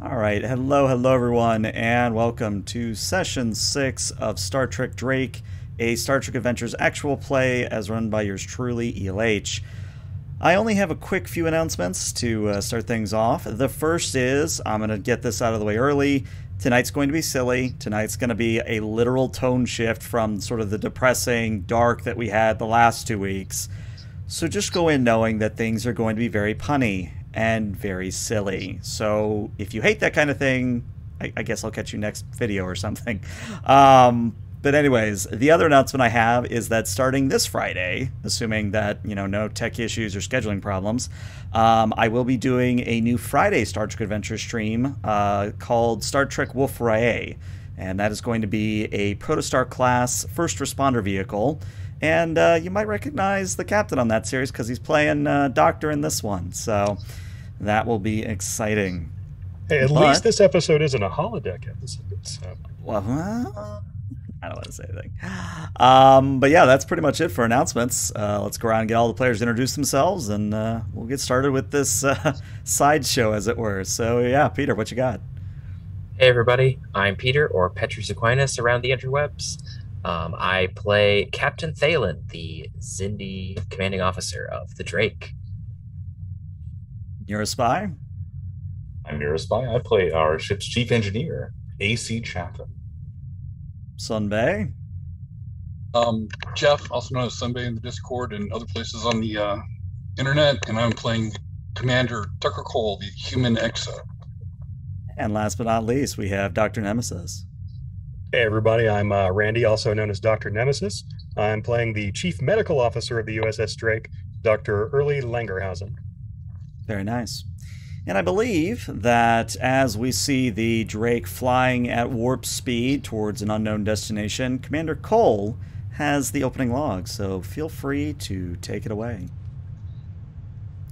All right, hello everyone, and welcome to Session 6 of Star Trek Drake, a Star Trek Adventures actual play as run by yours truly, ELH. I only have a quick few announcements to start things off. The first is, I'm going to get this out of the way early, tonight's going to be silly. Tonight's going to be a literal tone shift from sort of the depressing, dark that we had the last 2 weeks. So just go in knowing that things are going to be very punny and very silly. So if you hate that kind of thing, I guess I'll catch you next video or something. But anyways, the other announcement I have is that starting this Friday, assuming that, you know, no tech issues or scheduling problems, I will be doing a new Friday Star Trek Adventure stream called Star Trek Wolf Ra'e. And that is going to be a Protostar class first responder vehicle. And you might recognize the captain on that series because he's playing Doctor in this one. So that will be exciting. Hey, at least this episode isn't a holodeck episode. So. Well, I don't want to say anything. But yeah, that's pretty much it for announcements. Let's go around and get all the players to introduce themselves, and we'll get started with this sideshow, as it were. So yeah, Peter, what you got? Hey everybody, I'm Peter, or Petrus Aquinas around the interwebs. I play Captain Thalen, the Xindi commanding officer of the Drake. You're a spy? I'm a spy. I play our ship's chief engineer, AC Chaffin. Sunbay? Jeff, also known as Sunbay in the Discord and other places on the internet, and I'm playing Commander Tucker Cole, the human exo. And last but not least, we have Dr. Nemesis. Hey everybody, I'm Randy, also known as Dr. Nemesis. I'm playing the Chief Medical Officer of the USS Drake, Dr. Early Langerhausen. Very nice. And I believe that as we see the Drake flying at warp speed towards an unknown destination, Commander Cole has the opening log, so feel free to take it away.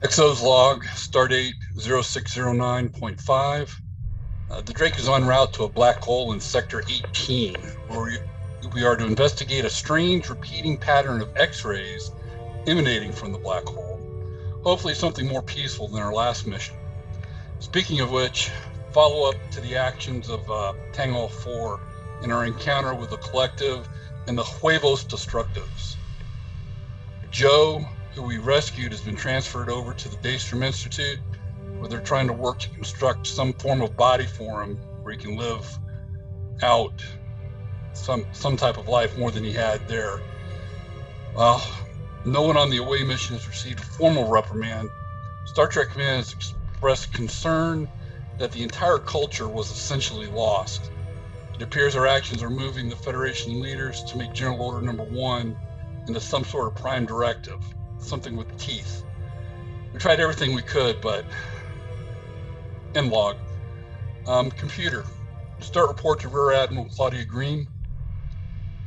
Exo's log, stardate 0609.5. The Drake is en route to a black hole in Sector 18, where we are to investigate a strange repeating pattern of X-rays emanating from the black hole. Hopefully something more peaceful than our last mission. Speaking of which, follow up to the actions of Tango 4 in our encounter with the Collective and the Huevos Destructives. Joe, who we rescued, has been transferred over to the Daystrom Institute, where they're trying to work to construct some form of body for him where he can live out some type of life more than he had there. Well, no one on the away mission has received a formal reprimand. Star Trek Command has expressed concern that the entire culture was essentially lost. It appears our actions are moving the Federation leaders to make General Order Number 1 into some sort of prime directive, something with teeth. We tried everything we could, but... End log. Computer, start report to Rear Admiral Claudia Green.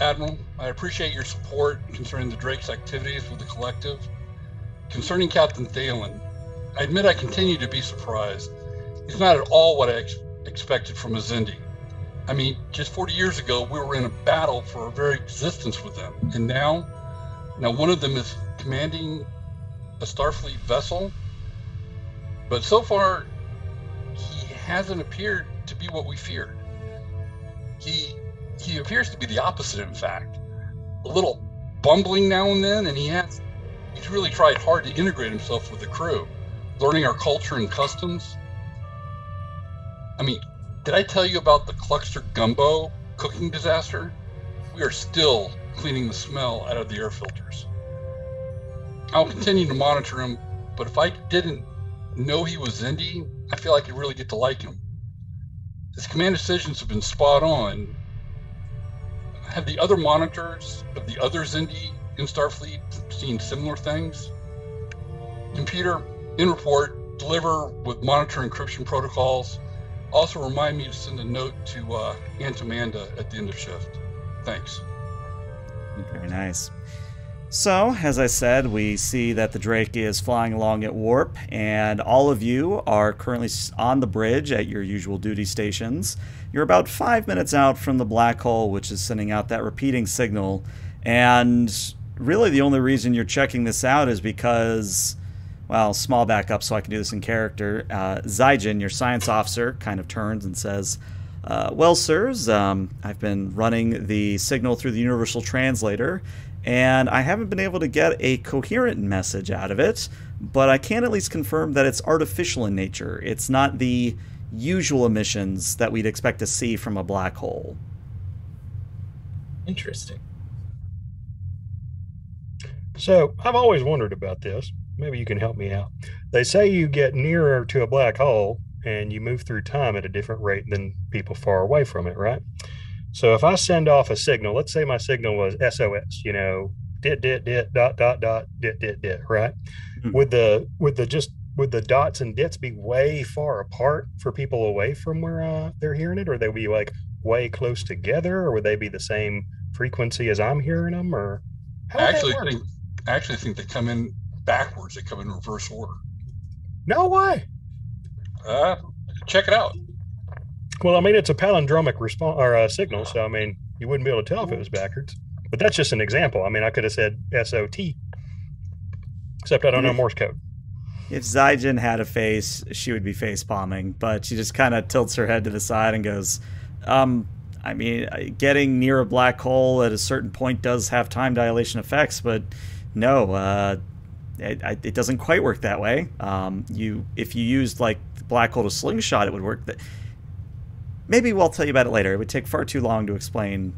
Admiral, I appreciate your support concerning the Drake's activities with the Collective. Concerning Captain Thalen, I admit I continue to be surprised. He's not at all what I expected from a Xindi. I mean, just 40 years ago, we were in a battle for our very existence with them. And now one of them is commanding a Starfleet vessel. But so far, he hasn't appeared to be what we feared. He appears to be the opposite, in fact. A little bumbling now and then, and he's really tried hard to integrate himself with the crew, learning our culture and customs. I mean, did I tell you about the Cluxter Gumbo cooking disaster? We are still cleaning the smell out of the air filters. I'll continue to monitor him, but if I didn't know he was Xindi, I feel I could really get to like him. His command decisions have been spot on. Have the other monitors of the other Xindi in Starfleet seen similar things? Computer, in report, deliver with monitor encryption protocols. Also remind me to send a note to Aunt Amanda at the end of shift. Thanks. Very nice. So, as I said, we see that the Drake is flying along at warp, and all of you are currently on the bridge at your usual duty stations. You're about 5 minutes out from the black hole, which is sending out that repeating signal, and really the only reason you're checking this out is because Well, small backup so I can do this in character. Zygen, your science officer, kind of turns and says, well, sirs, I've been running the signal through the Universal Translator, and I haven't been able to get a coherent message out of it, but I can at least confirm that it's artificial in nature. It's not the usual emissions that we'd expect to see from a black hole. Interesting. So, I've always wondered about this. Maybe you can help me out. They say you get nearer to a black hole and you move through time at a different rate than people far away from it, right? So if I send off a signal, let's say my signal was SOS, you know, dit, dot, dit, right? Mm-hmm. Would the dots and dits be way far apart for people away from where they're hearing it? Or they be like way close together? Or would they be the same frequency as I'm hearing them? Or how would that work? I actually think they come in backwards. They come in reverse order. No way. Check it out. Well, I mean, it's a palindromic response or signal, so I mean, you wouldn't be able to tell if it was backwards. But that's just an example. I mean, I could have said SOT, except I don't know Morse code. If Zygen had a face, she would be face palming, but she just kind of tilts her head to the side and goes, I mean, getting near a black hole at a certain point does have time dilation effects, but no, it doesn't quite work that way. If you used like the black hole to slingshot, it would work. Maybe we'll tell you about it later. It would take far too long to explain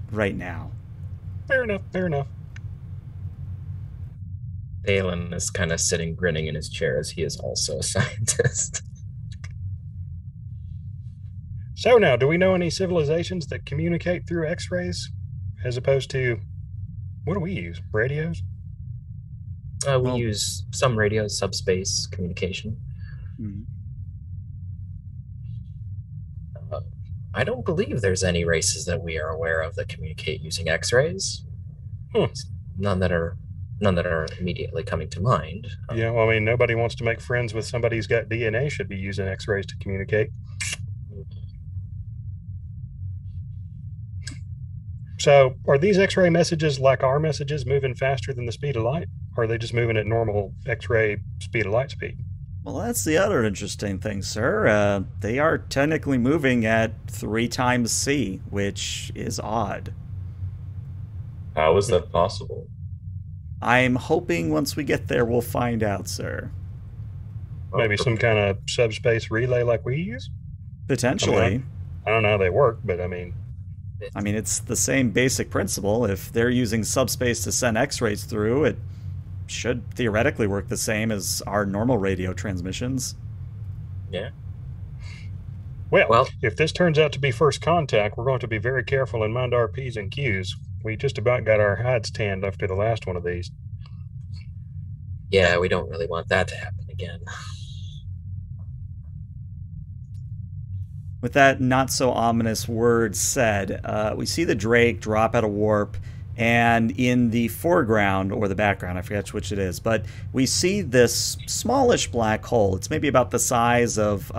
right now. Fair enough. Thalen is kind of sitting grinning in his chair as he is also a scientist. So now, do we know any civilizations that communicate through X-rays as opposed to, what do we use? Radios? We use some radios, subspace communication. Mm-hmm. I don't believe there's any races that we are aware of that communicate using X-rays. None that are immediately coming to mind. Yeah, well, I mean, nobody wants to make friends with somebody who's got DNA should be using X-rays to communicate. So, are these X-ray messages like our messages moving faster than the speed of light? Or are they just moving at normal X-ray speed of light speed? Well, that's the other interesting thing, sir. They are technically moving at 3 times C, which is odd. How is that possible? I'm hoping once we get there, we'll find out, sir. Maybe some kind of subspace relay like we use? Potentially. I don't know how they work, but I mean, it's the same basic principle. If they're using subspace to send X-rays through, it should theoretically work the same as our normal radio transmissions. Yeah. Well, if this turns out to be first contact, we're going to be very careful and mind our P's and Q's. We just about got our hides tanned after the last one of these. Yeah, we don't really want that to happen again. With that not so ominous word said, we see the Drake drop out of warp, and in the foreground, or the background, I forget which it is, but we see this smallish black hole. It's maybe about the size of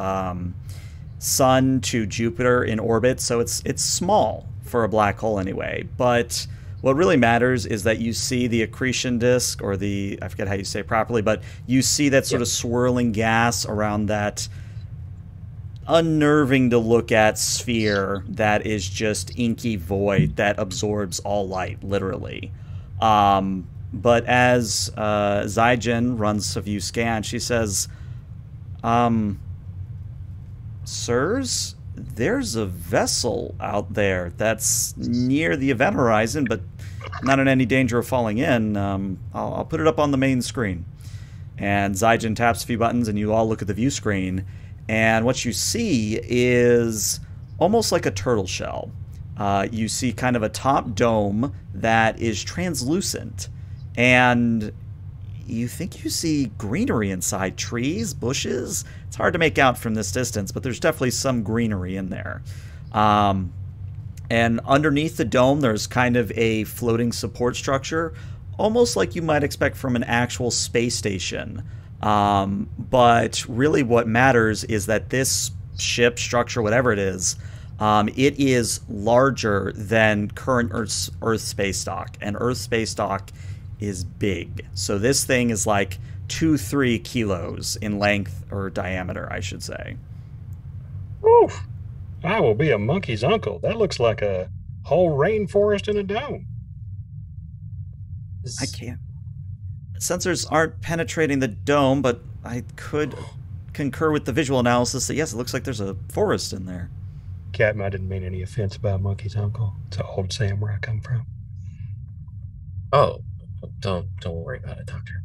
Sun to Jupiter in orbit, so it's small for a black hole anyway. But what really matters is that you see the accretion disk, or I forget how you say it properly, but you see that sort of swirling gas around that unnerving to look at sphere that is just inky void that absorbs all light, literally. But as Zygen runs a view scan, she says, sirs, there's a vessel out there that's near the event horizon, but not in any danger of falling in. I'll put it up on the main screen. And Zygen taps a few buttons, and you all look at the view screen. And what you see is almost like a turtle shell. You see kind of a top dome that is translucent. And you think you see greenery inside, trees, bushes. It's hard to make out from this distance, but there's definitely some greenery in there. And underneath the dome, there's kind of a floating support structure, almost like you might expect from an actual space station. But really what matters is that this ship, structure, whatever it is larger than current Earth space dock, and Earth space dock is big. So this thing is like 2-3 kilos in length or diameter, I should say. Oof. I will be a monkey's uncle. That looks like a whole rainforest in a dome. I can't. Sensors aren't penetrating the dome, but I could concur with the visual analysis that yes, it looks like there's a forest in there. Captain, I didn't mean any offense about monkey's uncle. It's an old saying where I come from. Oh, don't worry about it, Doctor.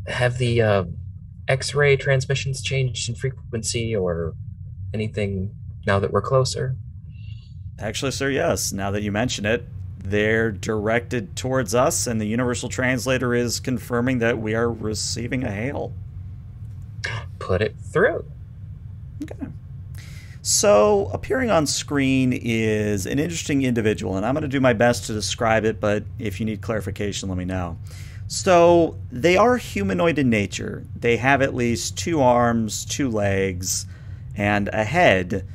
Have the X-ray transmissions changed in frequency or anything now that we're closer? Actually, sir, yes. Now that you mention it, they're directed towards us, and the Universal Translator is confirming that we are receiving a hail. Put it through. Okay. So, appearing on screen is an interesting individual, and I'm going to do my best to describe it, but if you need clarification, let me know. So, they are humanoid in nature. They have at least 2 arms, 2 legs, and a head,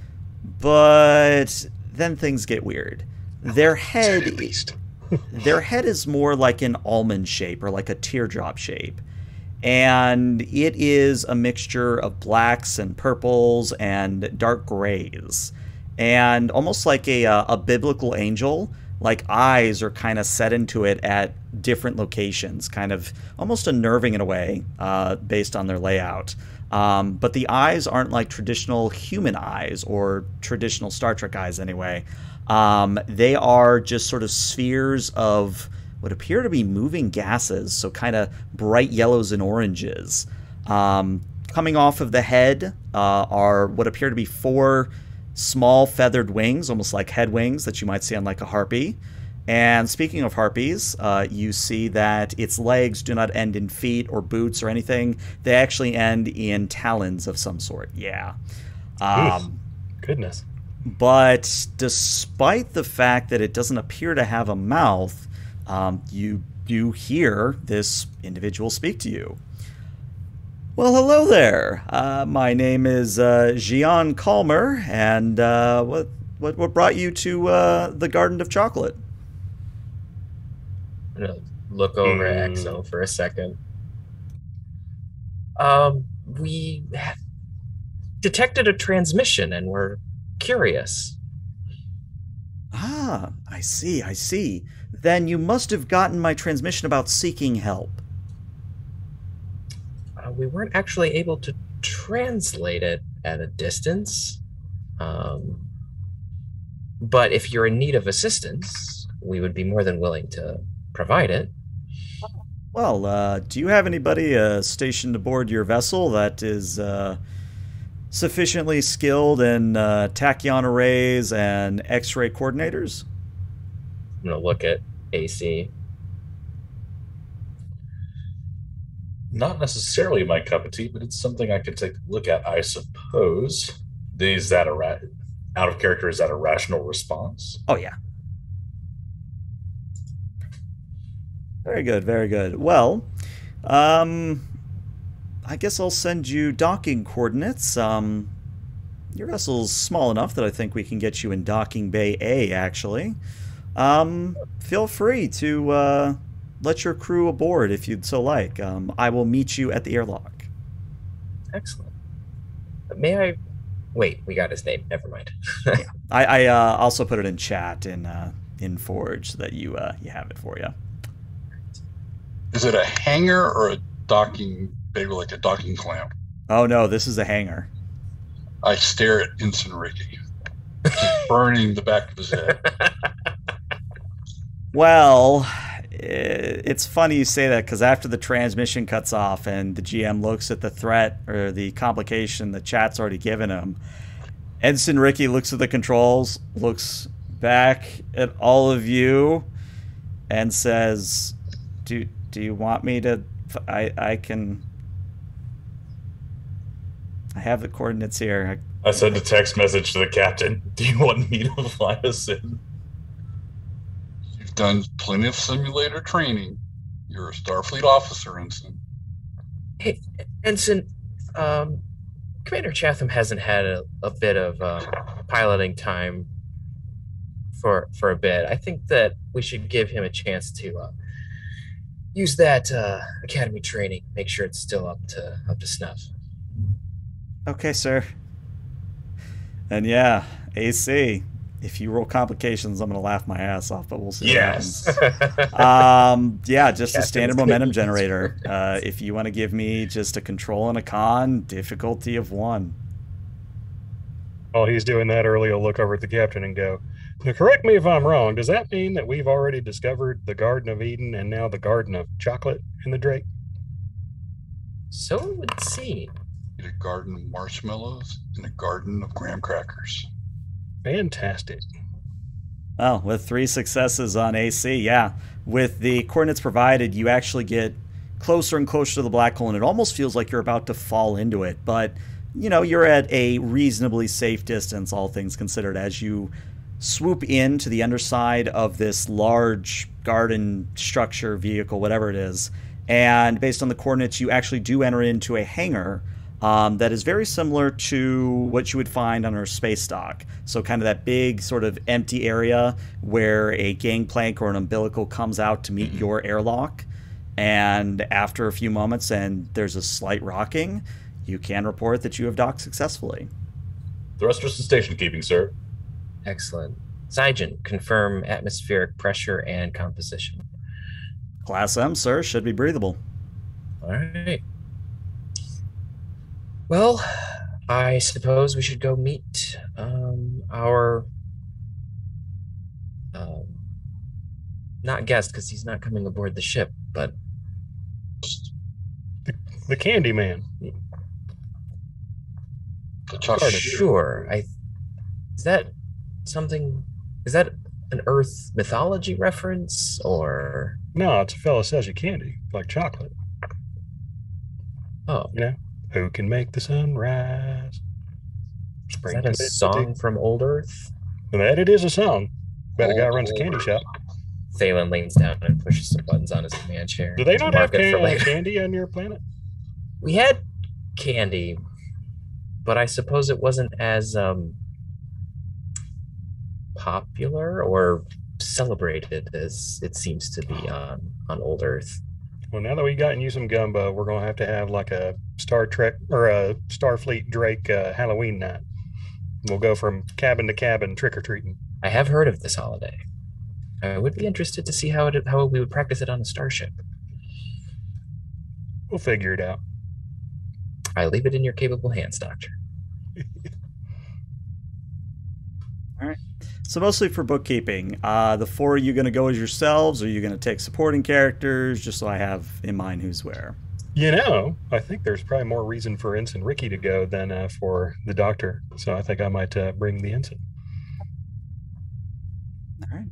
but then things get weird. Their head is more like an almond shape or like a teardrop shape. And it is a mixture of blacks and purples and dark grays. And almost like a biblical angel, like eyes are kind of set into it at different locations, kind of almost unnerving in a way, based on their layout. But the eyes aren't like traditional human eyes or traditional Star Trek eyes anyway. They are just sort of spheres of what appear to be moving gases, so kind of bright yellows and oranges. Coming off of the head are what appear to be 4 small feathered wings, almost like head wings that you might see on like a harpy. And speaking of harpies, you see that its legs do not end in feet or boots or anything. They actually end in talons of some sort. Yeah. Goodness. But despite the fact that it doesn't appear to have a mouth, you hear this individual speak to you. Well, hello there. My name is Gian Calmer, and what brought you to the Garden of Chocolate? I'm gonna look over at Exo for a second. We detected a transmission, and we're curious. Ah, I see. Then you must have gotten my transmission about seeking help. We weren't actually able to translate it at a distance. But if you're in need of assistance, we would be more than willing to provide it. Well, do you have anybody stationed aboard your vessel that is sufficiently skilled in tachyon arrays and X-ray coordinators? I'm going to look at AC. Not necessarily my cup of tea, but it's something I could take a look at, I suppose. Is that out of character? Is that a rational response? Oh, yeah. Very good. Well, I guess I'll send you docking coordinates. Your vessel's small enough that I think we can get you in docking bay A, actually. Feel free to let your crew aboard if you'd so like. I will meet you at the airlock. Excellent. May I... Wait, we got his name. Never mind. Yeah. I also put it in chat in Forge so that you have it for you. Is it a hanger or a docking, maybe like a docking clamp? Oh no, this is a hanger. I stare at Ensign Ricky, just burning the back of his head. Well, it's funny you say that because after the transmission cuts off and the GM looks at the threat or the complication the chat's already given him, Ensign Ricky looks at the controls, looks back at all of you, and says, "Do you want me to? I have the coordinates here." I sent a text message to the captain. Do you want me to fly us in? You've done plenty of simulator training. You're a Starfleet officer, Ensign. Hey, Ensign, Commander Chatham hasn't had a bit of piloting time for a bit. I think that we should give him a chance to use that academy training. Make sure it's still up to snuff. Okay, sir. And yeah, AC. If you roll complications, I'm going to laugh my ass off, but we'll see. Yes. Yeah, just a standard momentum generator. If you want to give me just a control and a con, difficulty of 1. While he's doing that, Early will look over at the captain and go, now correct me if I'm wrong, does that mean that we've already discovered the Garden of Eden and now the Garden of Chocolate in the Drake? So it would seem. A garden of marshmallows and a garden of graham crackers. Fantastic. Well, with 3 successes on AC, yeah. With the coordinates provided, you actually get closer and closer to the black hole, and it almost feels like you're about to fall into it. But, you know, you're at a reasonably safe distance, all things considered, as you swoop into the underside of this large garden structure, vehicle, whatever it is. And based on the coordinates, you actually do enter into a hangar that is very similar to what you would find on our space dock. So kind of that big sort of empty area where a gangplank or an umbilical comes out to meet your airlock. And after a few moments and there's a slight rocking, you can report that you have docked successfully. Thrusters to station keeping, sir. Excellent. Sergeant, confirm atmospheric pressure and composition. Class M, sir, should be breathable. All right. Well, I suppose we should go meet our not guest, because he's not coming aboard the ship, but The Candy Man. The chocolate. sure. Is that something? Is that an Earth mythology reference, or? No, it's a fella says you candy, like chocolate. Oh, You know? Who can make the sun rise? is Spring that a song from Old Earth? That it is a song. But a guy runs a candy shop. Thalen leans down and pushes some buttons on his command chair. Do they to not have mark it for later. candy on your planet? We had candy, but I suppose it wasn't as popular or celebrated as it seems to be on Old Earth. Well, now that we've gotten you some gumbo, we're going to have like a Star Trek or a Starfleet Drake Halloween night. We'll go from cabin to cabin trick-or-treating. I have heard of this holiday. I would be interested to see how we would practice it on a starship. We'll figure it out. I leave it in your capable hands, Doctor. All right. So mostly for bookkeeping, the 4 are you going to go as yourselves, or are you going to take supporting characters, just so I have in mind who's where? You know, I think there's probably more reason for Ensign Ricky to go than for the Doctor. So I think I might bring the Ensign. All right.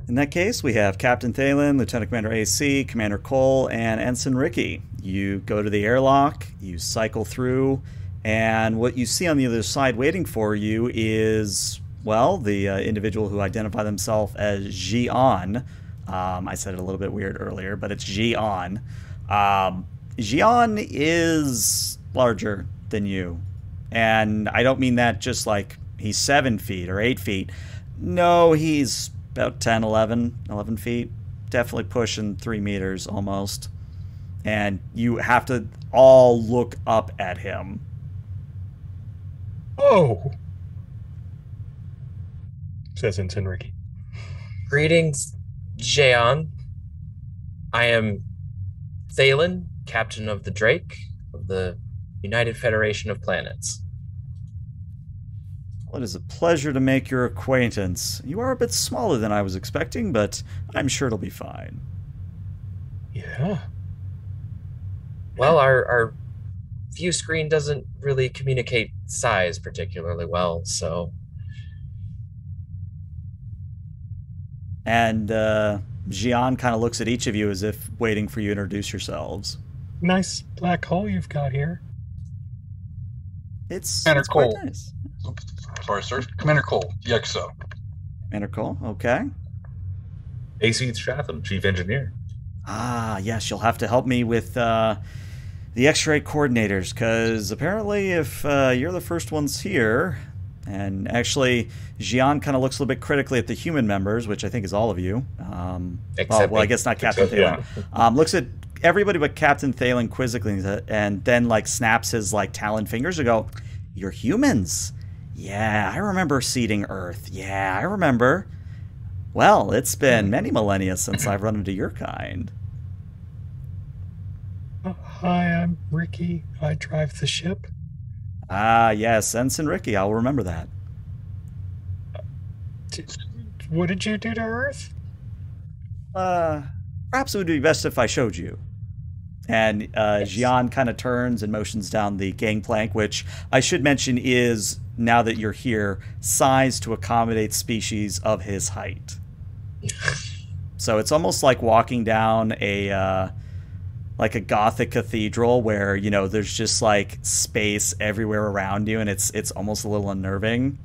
In that case, we have Captain Thalen, Lieutenant Commander AC, Commander Cole, and Ensign Ricky. You go to the airlock, you cycle through, and what you see on the other side waiting for you is, well, the individual who identified themselves as Jian. I said it a little bit weird earlier, but it's Jian. Jian is larger than you. And I don't mean that just like he's 7 feet or 8 feet. No, he's about 10, 11 feet. Definitely pushing 3 meters almost. And you have to all look up at him. Oh! Says Ensign Ricky. Greetings, Jeon. I am Thalen, captain of the Drake of the United Federation of Planets. Well, it is a pleasure to make your acquaintance. You are a bit smaller than I was expecting, but I'm sure it'll be fine. Yeah. Well, our view screen doesn't really communicate size particularly well, so... And Jian kind of looks at each of you as if waiting for you to introduce yourselves. Nice black hole you've got here. It's Commander quite Cole. nice. Oops, sorry, sir. Commander Cole, DXO. Commander Cole, okay. AC Stratham, Chief Engineer. Ah, yes, you'll have to help me with the X-ray coordinators, because apparently if you're the first ones here, And actually, Jian kind of looks a little bit critically at the human members, which I think is all of you. Except well, I guess not Captain Thalen. Looks at everybody but Captain Thalen quizzically, and then like snaps his like taloned fingers and go, "You're humans. Yeah, I remember seeding Earth. Yeah, I remember. Well, it's been many millennia since I've run into your kind." Hi, I'm Ricky. I drive the ship. Ah, yes, Ensign Ricky. I'll remember that. What did you do to Earth? Perhaps it would be best if I showed you. And Jian kind of turns and motions down the gangplank, which I should mention is, now that you're here, sized to accommodate species of his height. So it's almost like walking down a Gothic cathedral where, you know, there's just like space everywhere around you, and it's almost a little unnerving.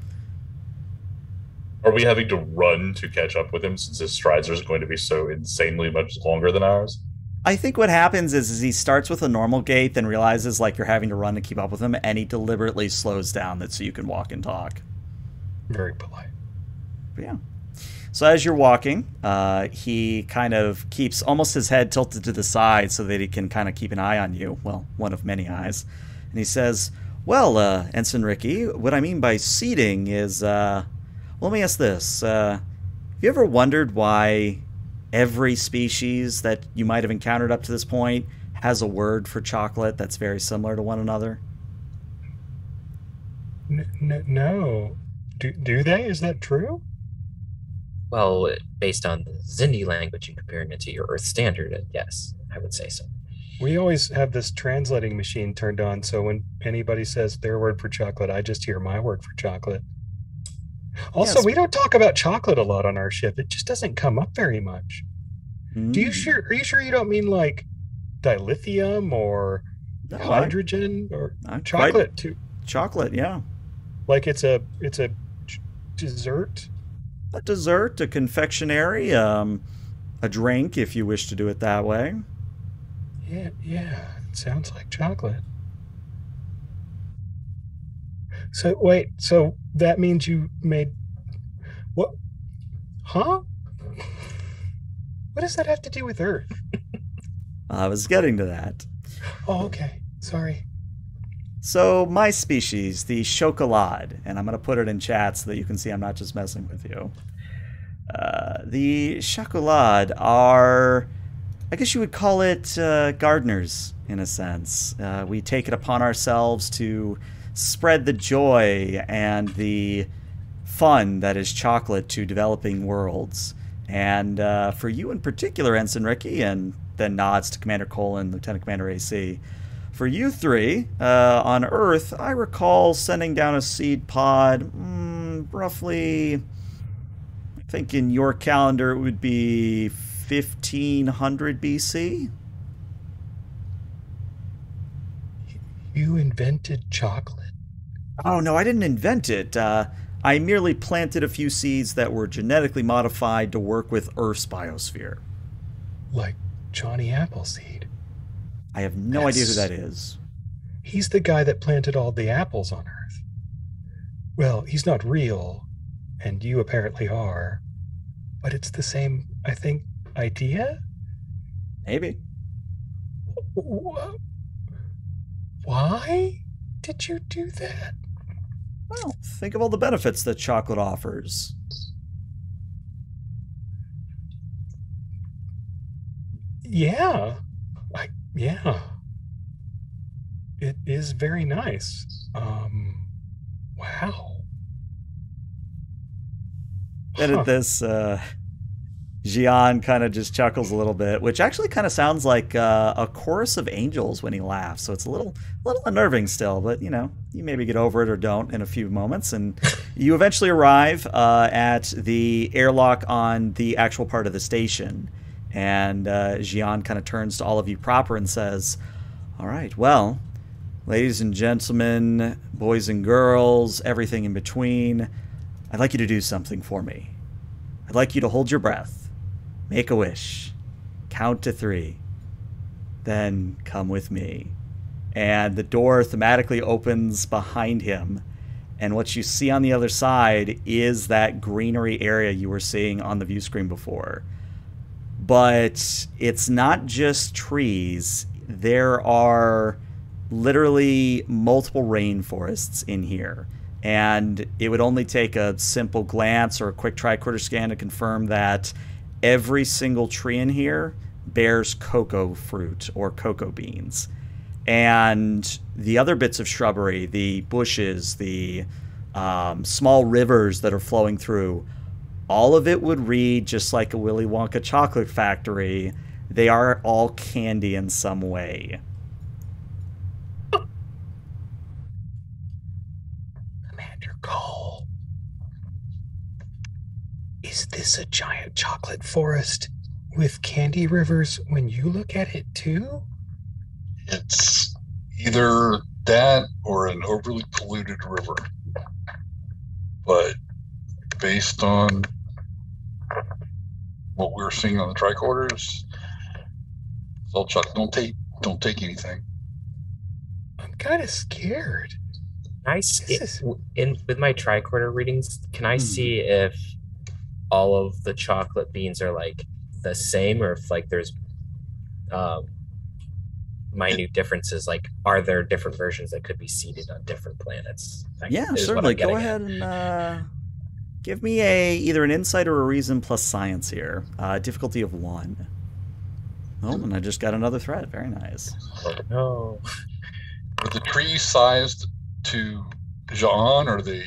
Are we having to run to catch up with him since his strides are going to be so insanely much longer than ours? I think what happens is he starts with a normal gait, then realizes like you're having to run to keep up with him, and he deliberately slows down that so you can walk and talk. Very polite. But yeah. So as you're walking, he kind of keeps almost his head tilted to the side so that he can kind of keep an eye on you. Well, one of many eyes. And he says, "Well, Ensign Ricky, what I mean by seeding is, let me ask this. Have you ever wondered why every species that you might have encountered up to this point has a word for chocolate that's very similar to one another?" No. Do they? Is that true? Well, based on the Zindi language and comparing it to your Earth standard, yes, I would say so. We always have this translating machine turned on, so when anybody says their word for chocolate, I just hear my word for chocolate. Also, Yes. we don't talk about chocolate a lot on our ship. It just doesn't come up very much. Are you sure you don't mean like dilithium or No, hydrogen or I'm chocolate too? chocolate, yeah. Like it's a dessert? A dessert, a confectionery, a drink, if you wish to do it that way. Yeah, it sounds like chocolate. So wait, so that means you made what? Huh? What does that have to do with Earth? I was getting to that. Oh, okay. Sorry. So my species, the Chocolade, and I'm going to put it in chat so that you can see I'm not just messing with you. The Chocolade are, I guess you would call it gardeners, in a sense. We take it upon ourselves to spread the joy and the fun that is chocolate to developing worlds. And for you in particular, Ensign Ricky, and then nods to Commander Cole and Lieutenant Commander AC, for you three, on Earth, I recall sending down a seed pod, roughly, I think in your calendar it would be 1500 BC? You invented chocolate? Oh, no, I didn't invent it. I merely planted a few seeds that were genetically modified to work with Earth's biosphere. Like Johnny Appleseed? I have no idea who that is. He's the guy that planted all the apples on Earth. Well, he's not real, and you apparently are, but it's the same, I think, idea? Maybe. Why did you do that? Well, think of all the benefits that chocolate offers. Yeah. Yeah. It is very nice. Wow. Then at this, Jian kind of just chuckles a little bit, which actually kind of sounds like a chorus of angels when he laughs. So it's a little unnerving still, but you know, you maybe get over it or don't in a few moments, and you eventually arrive at the airlock on the actual part of the station. And Jian kind of turns to all of you proper and says, "All right, well, ladies and gentlemen, boys and girls, everything in between, I'd like you to do something for me. I'd like you to hold your breath, make a wish, count to 3, then come with me." And the door thematically opens behind him, And what you see on the other side is that greenery area you were seeing on the view screen before. But it's not just trees. There are literally multiple rainforests in here. And it would only take a simple glance or a quick tricorder scan to confirm that every single tree in here bears cocoa fruit or cocoa beans. And the other bits of shrubbery, the bushes, the small rivers that are flowing through, all of it would read just like a Willy Wonka chocolate factory. They are all candy in some way. Commander Cole, is this a giant chocolate forest with candy rivers when you look at it too? It's either that or an overly polluted river. But based on what we're seeing on the tricorders, it's all chocolate. Don't take anything. I'm kind of scared. Can I see, with my tricorder readings, can I see if all of the chocolate beans are like the same, or if like there's minute differences? Like, are there different versions that could be seeded on different planets? Yeah, certainly. Go ahead and give me either an insight or a reason plus science here. Difficulty of 1. Oh, and I just got another threat. Very nice. Oh, no. Are the trees sized to Jean, or are they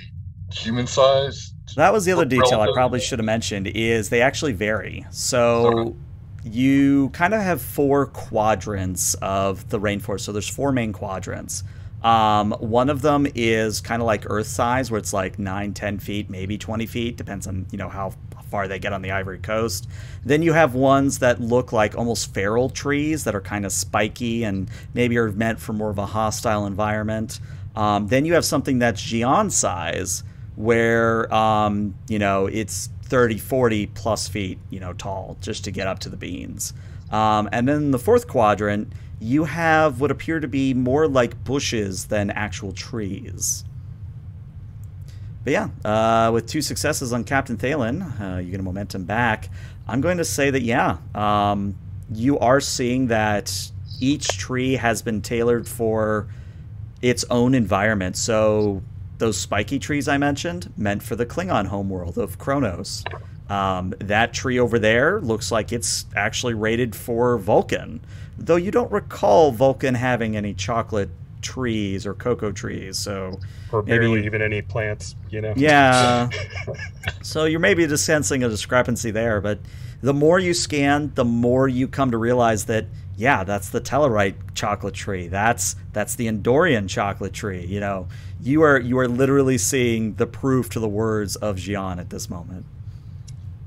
human sized? That was the other detail I probably should have mentioned, is they actually vary. So you kind of have 4 quadrants of the rainforest. So there's 4 main quadrants. One of them is kind of like Earth size, where it's like 9, 10 feet, maybe 20 feet. Depends on, how far they get on the Ivory Coast. Then you have ones that look like almost feral trees that are kind of spiky and maybe are meant for more of a hostile environment. Then you have something that's Xi'an size, where, it's 30, 40 plus feet, tall, just to get up to the beans. And then the 4th quadrant, you have what appear to be more like bushes than actual trees. But yeah, with 2 successes on Captain Thalen, you get a momentum back. I'm going to say that, you are seeing that each tree has been tailored for its own environment. So those spiky trees I mentioned, meant for the Klingon homeworld of Kronos. That tree over there looks like it's actually rated for Vulcan, though you don't recall Vulcan having any chocolate trees or cocoa trees, so or barely even any plants, Yeah. So you're maybe just sensing a discrepancy there, but the more you scan, the more you come to realize that, that's the Tellarite chocolate tree. That's the Endorian chocolate tree. You are literally seeing the proof to the words of Xi'an at this moment.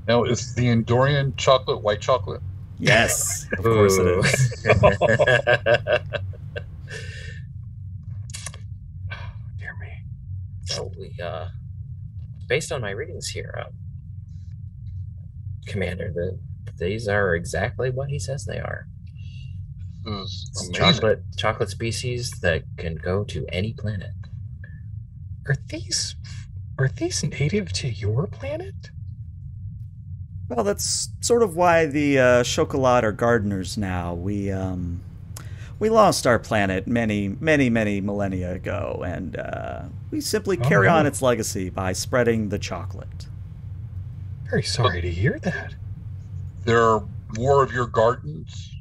Now, is the Endorian chocolate white chocolate? Yes, of course it is. Dear me. So based on my readings here, Commander, these are exactly what he says they are. Chocolate species that can go to any planet. Are these native to your planet? Well, that's sort of why the Chocolat are gardeners now. We lost our planet many, many, many millennia ago, and we simply carry on its legacy by spreading the chocolate. Very sorry to hear that. There are more of your gardens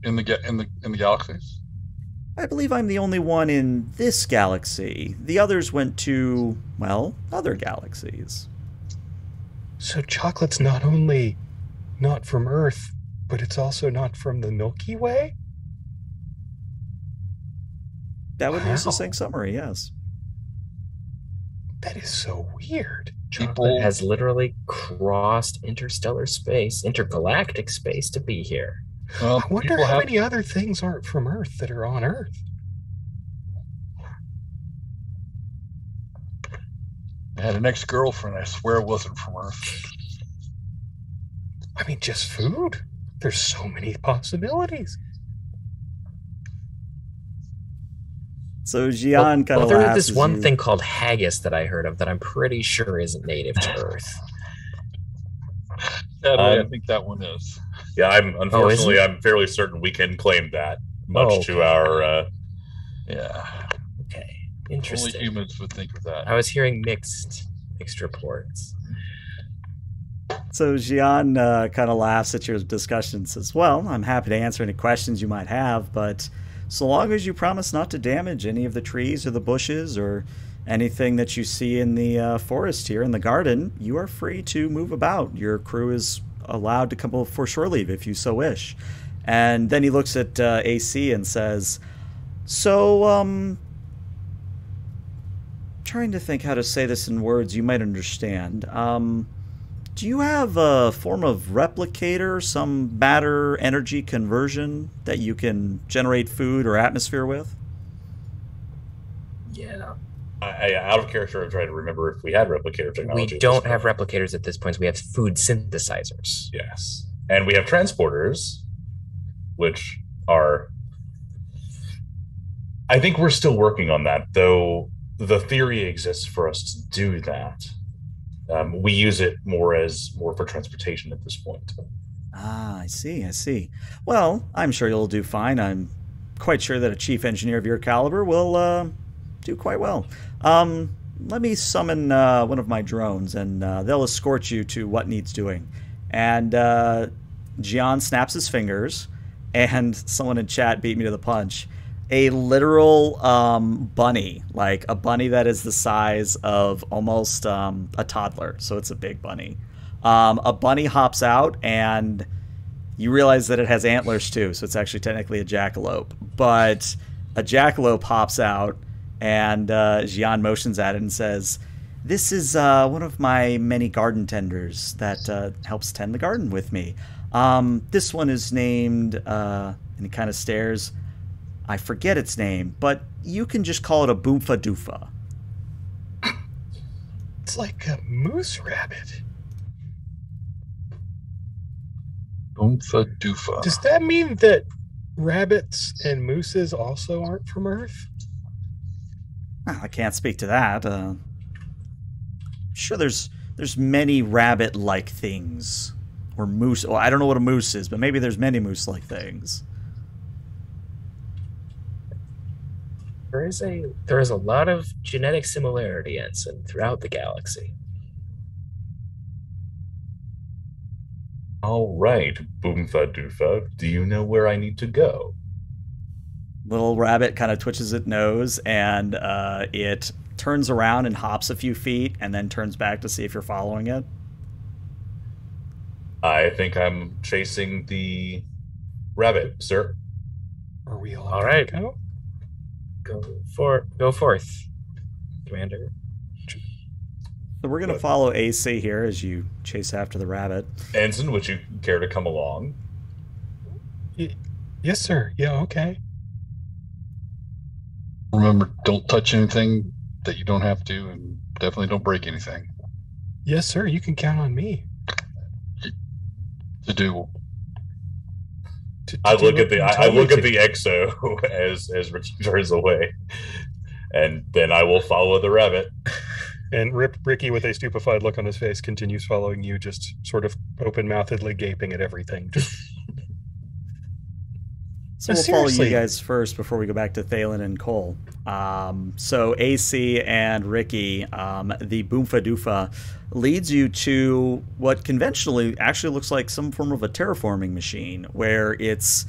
in the galaxies? I believe I'm the only one in this galaxy. The others went to, other galaxies. So chocolate's not only not from Earth, but it's also not from the Milky Way? That would be a succinct summary, yes. That is so weird. Chocolate has literally crossed interstellar space, intergalactic space to be here. I wonder how many other things aren't from Earth that are on Earth. I had an ex-girlfriend. I swear it wasn't from Earth. I mean, just food? There's so many possibilities. So Jian kind of there's laughs. this one thing called haggis that I heard of that I'm pretty sure isn't native to Earth. Sadly, I think that one is. Yeah, unfortunately, I'm fairly certain we can claim that, much to our. Yeah. Okay, interesting. Only humans would think of that. I was hearing mixed reports. So Jian kind of laughs at your discussion and says, well, I'm happy to answer any questions you might have, but so long as you promise not to damage any of the trees or the bushes or anything that you see in the forest here in the garden, you are free to move about. Your crew is allowed to come for shore leave if you so wish. And then he looks at AC and says, so, trying to think how to say this in words you might understand. Do you have a form of replicator, some matter energy conversion that you can generate food or atmosphere with? Yeah. Out of character, I'm trying to remember if we had replicator technology. We don't have replicators at this point. So we have food synthesizers. Yes. And we have transporters, which are... I think we're still working on that, though the theory exists for us to do that. We use it more for transportation at this point. Ah, I see. Well, I'm sure you'll do fine. I'm quite sure that a chief engineer of your caliber will do quite well. Let me summon one of my drones, and they'll escort you to what needs doing. And Jian snaps his fingers, and someone in chat beat me to the punch. A literal bunny, like a bunny that is the size of almost a toddler, so it's a big bunny. A bunny hops out, and you realize that it has antlers too, so it's actually technically a jackalope. But a jackalope hops out, and Jian motions at it and says, "This is one of my many garden tenders that helps tend the garden with me. This one is named," and he kind of stares, I forget its name, but you can just call it a Boomfa Doofa. It's like a moose rabbit. Boomfa doofa. Does that mean that rabbits and mooses also aren't from Earth? I can't speak to that. Sure, there's many rabbit-like things. Or moose. Well, I don't know what a moose is, but maybe there's many moose-like things. There is a lot of genetic similarity, Ensign, throughout the galaxy. All right, Boomfa Doofa, do you know where I need to go? Little rabbit kind of twitches its nose, and it turns around and hops a few feet, and then turns back to see if you're following it. I think I'm chasing the rabbit, sir. Are we all right? Go? Go forth, Commander. So we're going to follow AC here as you chase after the rabbit. Ensign, would you care to come along? Yes, sir. Yeah, okay. Remember, don't touch anything that you don't have to, and definitely don't break anything. Yes, sir. You can count on me. To do. I look at the EXO as Rich turns away, and then I will follow the rabbit. And Ricky, with a stupefied look on his face, continues following you, just sort of open-mouthedly gaping at everything. So we'll follow you guys first before we go back to Thalen and Cole. So AC and Ricky, the Boomfa Doofa leads you to what conventionally actually looks like some form of a terraforming machine, where it's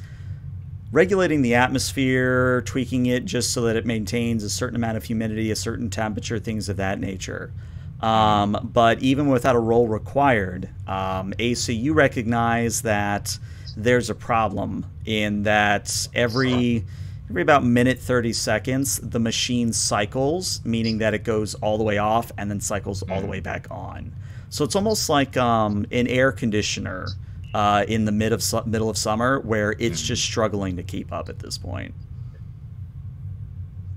regulating the atmosphere, tweaking it just so that it maintains a certain amount of humidity, a certain temperature, things of that nature. But even without a roll required, AC, you recognize that there's a problem in that every about minute 30 seconds, the machine cycles, meaning that it goes all the way off and then cycles all the way back on. So it's almost like an air conditioner in the middle of summer, where it's just struggling to keep up at this point.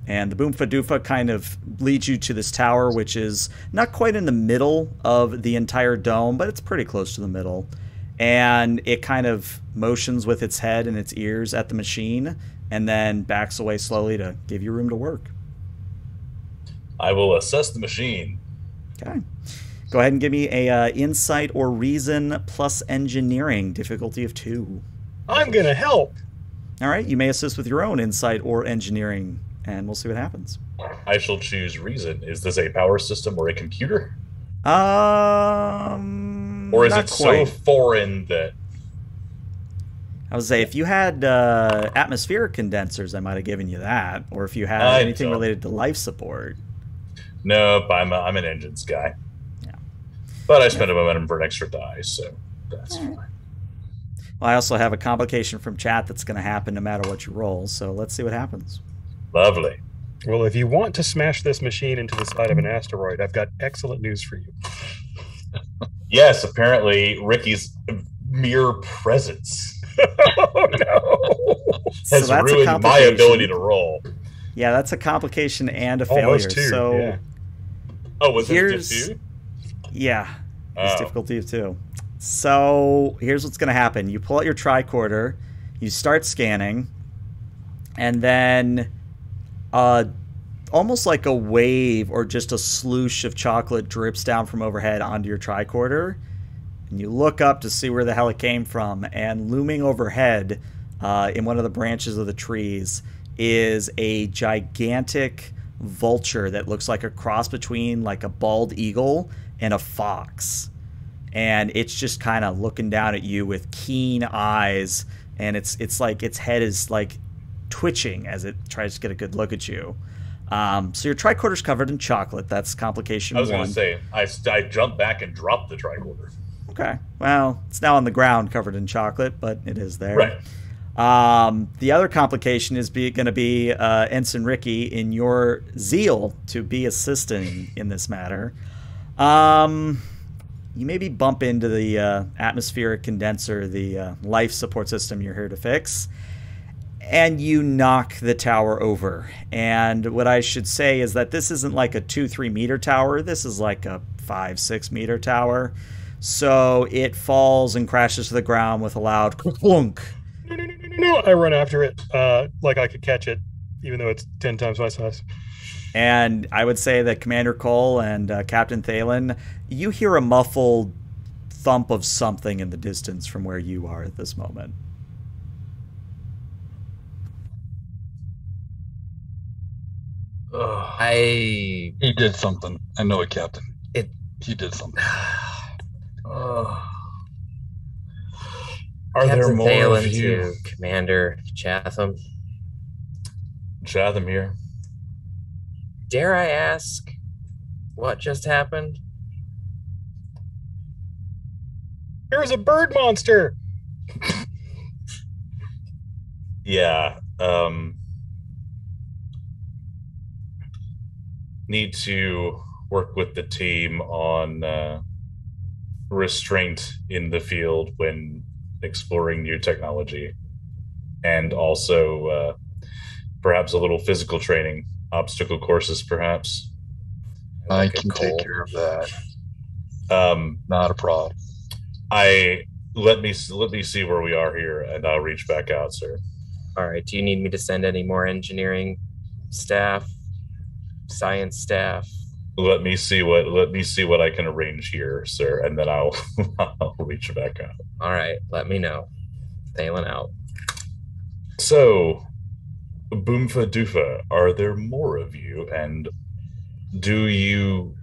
And the Boomfa Doofa kind of leads you to this tower, which is not quite in the middle of the entire dome, but it's pretty close to the middle. And it kind of motions with its head and its ears at the machine, and then backs away slowly to give you room to work. I will assess the machine. Okay. Go ahead and give me a insight or reason plus engineering, difficulty of 2. I'm going to help. All right, you may assist with your own insight or engineering, and we'll see what happens. I shall choose reason. Is this a power system or a computer? Or Or is it so foreign that... I would say if you had atmospheric condensers, I might have given you that. Or if you had anything related to life support. Nope, I'm an engines guy. Yeah. But I spent a momentum for an extra die, so that's fine. Well, I also have a complication from chat that's going to happen no matter what you roll, so let's see what happens. Lovely. Well, if you want to smash this machine into the side of an asteroid, I've got excellent news for you. Yes, apparently Ricky's mere presence Oh, no. has ruined my ability to roll. Yeah, that's a complication and a failure. Almost 2, so yeah. Oh, was it a 2? Yeah, it's difficulty of 2. So here's what's going to happen. You pull out your tricorder, you start scanning, and then almost like a wave or just a sloosh of chocolate drips down from overhead onto your tricorder. And you look up to see where the hell it came from, and looming overhead in one of the branches of the trees is a gigantic vulture that looks like a cross between like a bald eagle and a fox. And it's just kind of looking down at you with keen eyes, and it's like its head is like twitching as it tries to get a good look at you. So your tricorder's covered in chocolate. That's complication 1. I was going to say, I jumped back and dropped the tricorder. Okay. Well, it's now on the ground covered in chocolate, but it is there. Right. The other complication is going to be Ensign Ricky, in your zeal to be assisting in this matter. You maybe bump into the atmospheric condenser, the life support system you're here to fix, and you knock the tower over. And what I should say is that this isn't like a 2-3 meter tower. This is like a 5-6 meter tower. So it falls and crashes to the ground with a loud clunk. No. I run after it like I could catch it, even though it's 10 times my size. And I would say that Commander Cole and Captain Thalen, you hear a muffled thump of something in the distance from where you are at this moment. He did something. I know it, Captain. He did something. Are Captain there more Thalen of you? to Commander Chatham. Chatham here. Dare I ask what just happened? There was a bird monster. Yeah. Need to work with the team on restraint in the field when exploring new technology, and also perhaps a little physical training, obstacle courses, perhaps. I can take care of that. Not a problem. Let me see where we are here, and I'll reach back out, sir. All right. Do you need me to send any more engineering staff, science staff? Let me see what I can arrange here, sir, and then I'll reach back out. All right. Let me know. Thalen out. So, Boomfa Doofa, are there more of you, and do you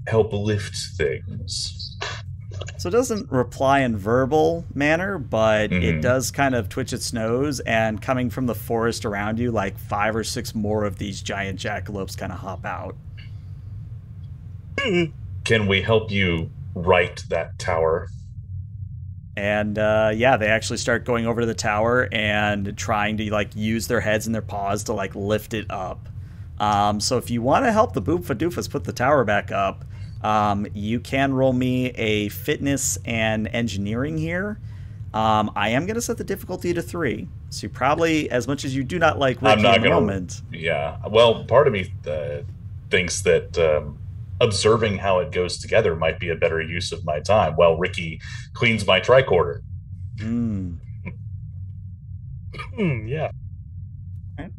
help lift things? So it doesn't reply in verbal manner, but it does kind of twitch its nose, and coming from the forest around you, like 5 or 6 more of these giant jackalopes kind of hop out. Can we help you right that tower? And yeah, they actually start going over to the tower and trying to like use their heads and their paws to like lift it up. So if you want to help the Boomfa Doofus put the tower back up, you can roll me a fitness and engineering here. I am going to set the difficulty to 3. So you probably, as much as you do not like Ricky at the moment. Yeah. Well, part of me thinks that observing how it goes together might be a better use of my time while Ricky cleans my tricorder. Yeah. Okay.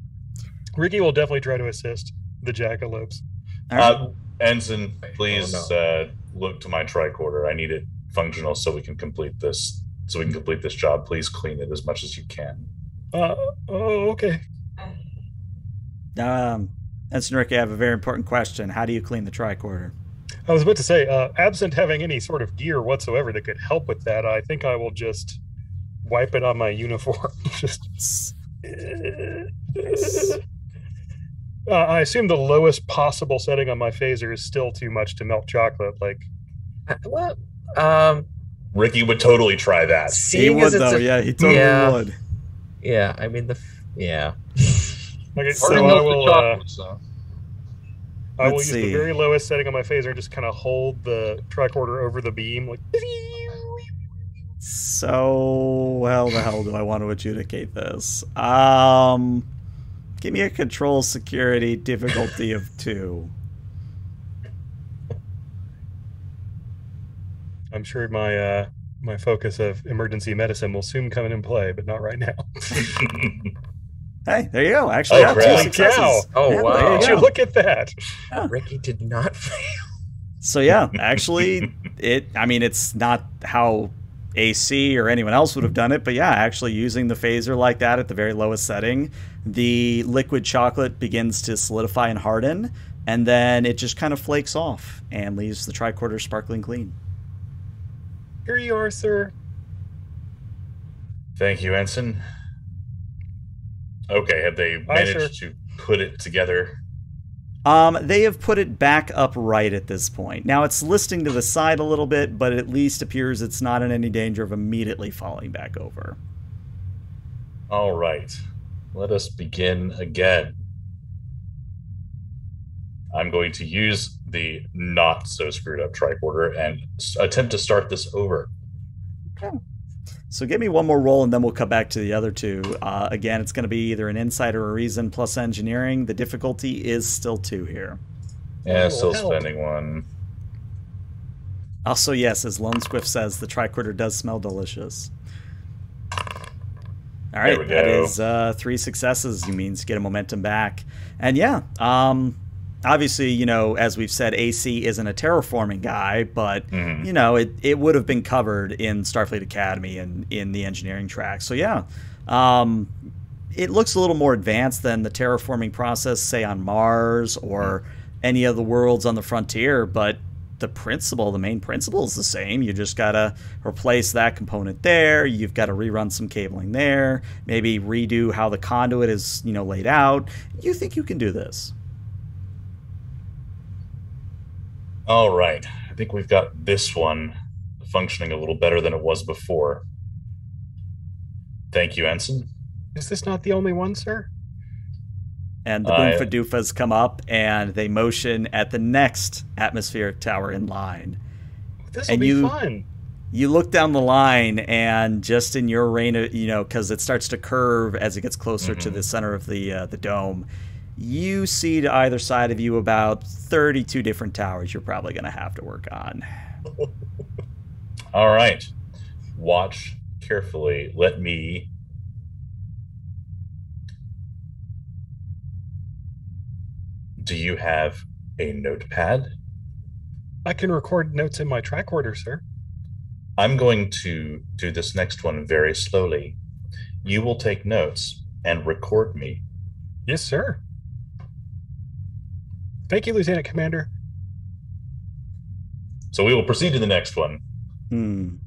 Ricky will definitely try to assist the jackalopes. All right. Ensign, please Oh, look to my tricorder. I need it functional so we can complete this. So we can complete this job. Please clean it as much as you can. Oh, okay. Ensign Rick, I have a very important question. How do you clean the tricorder? I was about to say, absent having any sort of gear whatsoever that could help with that, I think I will just wipe it on my uniform. Just. I assume the lowest possible setting on my phaser is still too much to melt chocolate. Like, what? Ricky would totally try that. He would, though. Yeah, he totally would. Yeah, I mean yeah. Okay, Already so melted the chocolate, so. I will use the very lowest setting on my phaser and just kind of hold the tricorder over the beam, like. So, how the hell do I want to adjudicate this? Give me a control security difficulty of 2. I'm sure my focus of emergency medicine will soon come into play, but not right now. Hey, there you go. Actually, Oh, 2 crap. successes. Oh, Yeah, wow. there you Would go. you look at that? Yeah. Ricky did not fail. So yeah, actually, it's not how AC or anyone else would have done it, but yeah, actually using the phaser like that at the very lowest setting, the liquid chocolate begins to solidify and harden, and then it just kind of flakes off and leaves the tricorder sparkling clean. Here you are, sir. Thank you, Ensign. Okay, have they managed to put it together? They have put it back upright at this point. Now it's listing to the side a little bit, but it at least appears it's not in any danger of immediately falling back over. All right, let us begin again. I'm going to use the not so screwed up tricorder and attempt to start this over. Okay. So give me one more roll, and then we'll come back to the other 2. Again, it's going to be either an insight or a reason plus engineering. The difficulty is still 2 here. Yeah, still spending 1. Also, yes, as Lone Squiff says, the tricorder does smell delicious. All right, that is 3 successes. You means get a momentum back. And yeah, obviously, as we've said, AC isn't a terraforming guy, but, it would have been covered in Starfleet Academy and in the engineering track. So, yeah, it looks a little more advanced than the terraforming process, say, on Mars or any of the worlds on the frontier, but the main principle is the same. You just got to replace that component there. You've got to rerun some cabling there, maybe redo how the conduit is, laid out. You think you can do this? All right, I think we've got this one functioning a little better than it was before. Thank you, Ensign. Is this not the only one, sir? And the Boomfa Doofas come up, and they motion at the next atmospheric tower in line. This will be fun. You look down the line, and just in your range of, because it starts to curve as it gets closer to the center of the dome, you see to either side of you about 32 different towers you're probably going to have to work on. All right. Watch carefully. Let me... Do you have a notepad? I can record notes in my tricorder, sir. I'm going to do this next one very slowly. You will take notes and record me. Yes, sir. Thank you, Lieutenant Commander. So we will proceed to the next one. And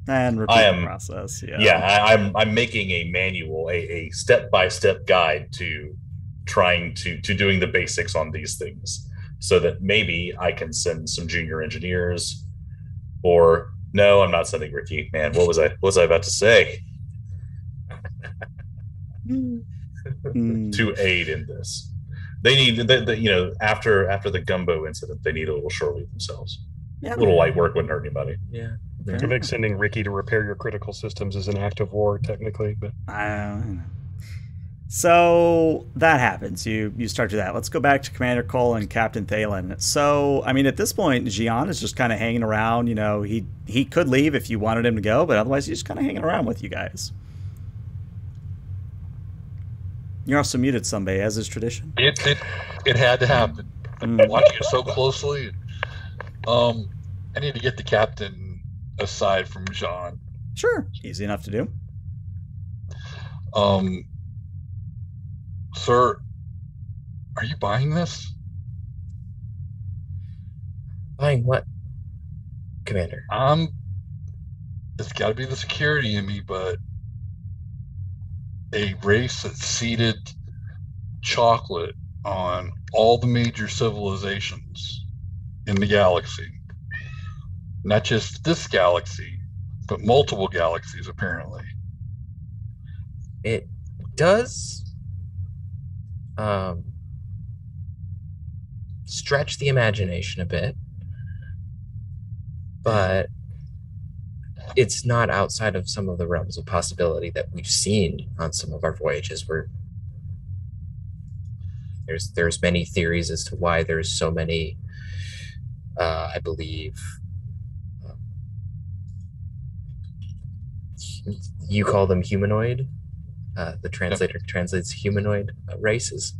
repeat the process. I'm making a manual, a step-by-step guide to trying to doing the basics on these things, so that maybe I can send some junior engineers, or no, I'm not sending Ricky. Man, what was I about to say? To aid in this. They need, after the gumbo incident, they need a little shore leave themselves. Yeah. A little light work wouldn't hurt anybody. Yeah. I think sending Ricky to repair your critical systems is an act of war, technically, but so that happens. You start to that. Let's go back to Commander Cole and Captain Thalen. So, at this point, Gian is just kind of hanging around. He could leave if you wanted him to go, but otherwise he's just kind of hanging around with you guys. You're also muted, Sunbay, as is tradition. It had to happen. watching it so closely. I need to get the captain aside from Jean. Sure, easy enough to do. Sir, are you buying this? Buying what, Commander? It's got to be the security in me, but a race that seeded chocolate on all the major civilizations in the galaxy. Not just this galaxy, but multiple galaxies, apparently. It does stretch the imagination a bit, but it's not outside of some of the realms of possibility that we've seen on some of our voyages, where there's many theories as to why there's so many, I believe, you call them humanoid. The translator translates humanoid races.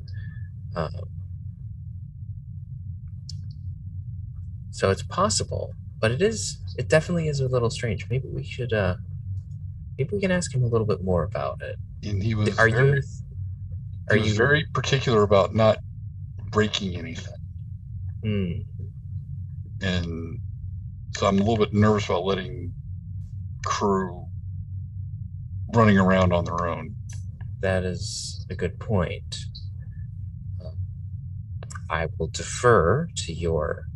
So it's possible, but it definitely is a little strange. Maybe we should, maybe we can ask him a little bit more about it. And he was very particular about not breaking anything. And so I'm a little bit nervous about letting crew running around on their own. That is a good point. I will defer to your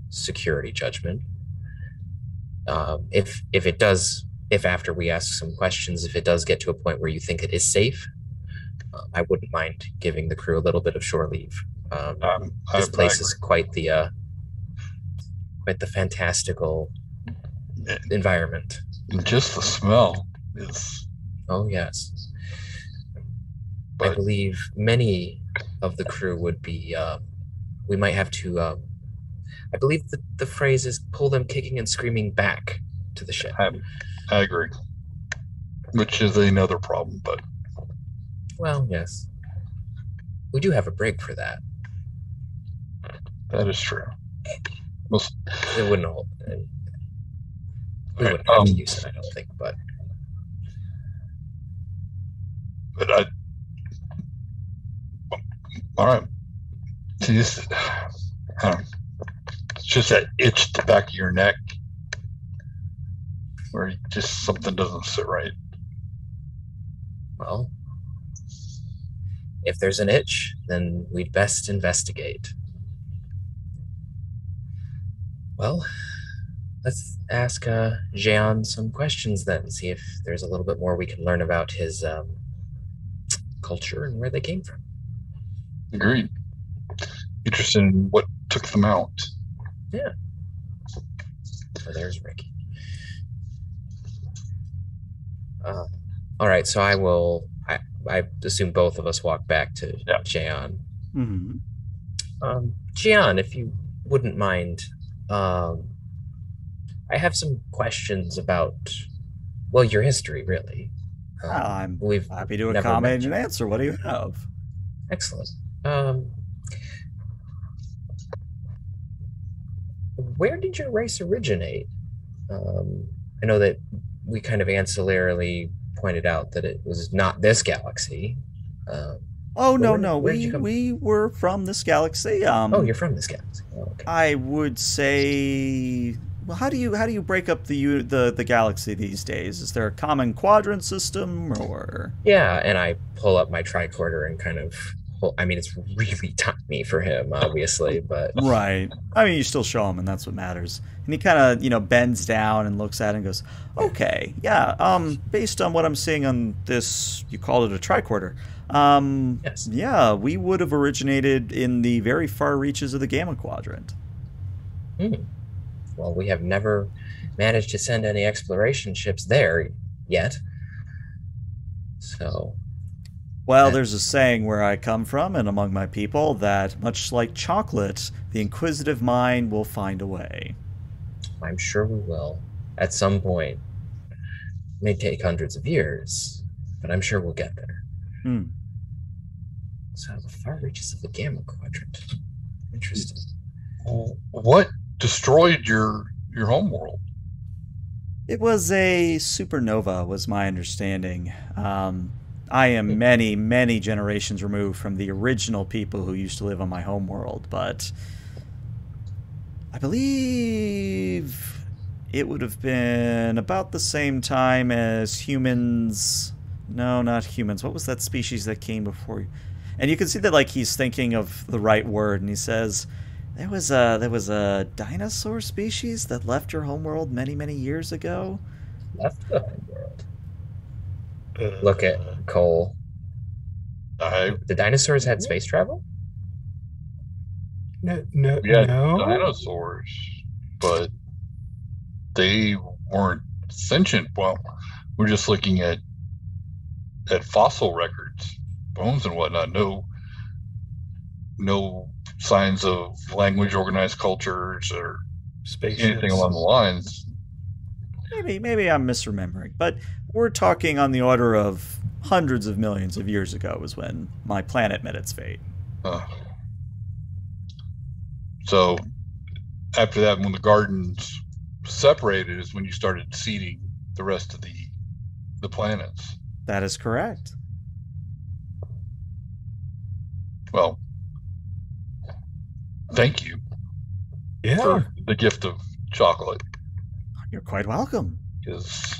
security judgment. If after we ask some questions, if it does get to a point where you think it is safe, I wouldn't mind giving the crew a little bit of shore leave. This place is quite the fantastical environment. And just the smell is... Oh, yes. I believe many of the crew would be, we might have to, I believe the phrase is pull them kicking and screaming back to the ship. I agree. Which is another problem, but... Well, yes. We do have a break for that. That is true. It wouldn't hold. We wouldn't have to use it, I don't think, but... all right. See, it's just that itch at the back of your neck where just something doesn't sit right. Well, if there's an itch, then we'd best investigate. Well, let's ask Jean some questions then, see if there's a little bit more we can learn about his culture and where they came from. Agreed. Interested in what took them out. Yeah. So there's Ricky. All right, so I assume both of us walk back to Jean. Mm-hmm. Jean, if you wouldn't mind, I have some questions about, well, your history, really. I'm happy to accommodate an answer. What do you have? Excellent. Where did your race originate? I know that we kind of ancillarily pointed out that it was not this galaxy. No. We were from this galaxy. Oh, you're from this galaxy. Oh, okay. I would say... Well, how do you break up the galaxy these days? Is there a common quadrant system, or? Yeah, and I pull up my tricorder and kind of... Well, I mean, it's really tiny for him, obviously, but... Right. I mean, you still show him, and that's what matters. And he kind of, bends down and looks at it and goes, okay, yeah, based on what I'm seeing on this, you called it a tricorder, yes. Yeah, we would have originated in the very far reaches of the Gamma Quadrant. Well, we have never managed to send any exploration ships there yet. So... Well, there's a saying where I come from and among my people that, much like chocolate, the inquisitive mind will find a way. I'm sure we will, at some point. It may take hundreds of years, but I'm sure we'll get there. So, the far reaches of the Gamma Quadrant. Interesting. What destroyed your homeworld? It was a supernova, was my understanding. I am many, many generations removed from the original people who used to live on my homeworld, but I believe it would have been about the same time as humans. No, not humans. What was that species that came before you? And you can see that, like, he's thinking of the right word, and he says, there was a dinosaur species that left your homeworld many, many years ago. Left the homeworld. Look at Cole. The dinosaurs had space travel? No. We had dinosaurs, but they weren't sentient. Well, we're just looking at fossil records, bones and whatnot. No signs of language, organized cultures, or anything along the lines. Maybe I'm misremembering, but we're talking on the order of hundreds of millions of years ago was when my planet met its fate. So after that, when the gardens separated, is when you started seeding the rest of the planets. That is correct. Well, thank you for the gift of chocolate. You're quite welcome. Because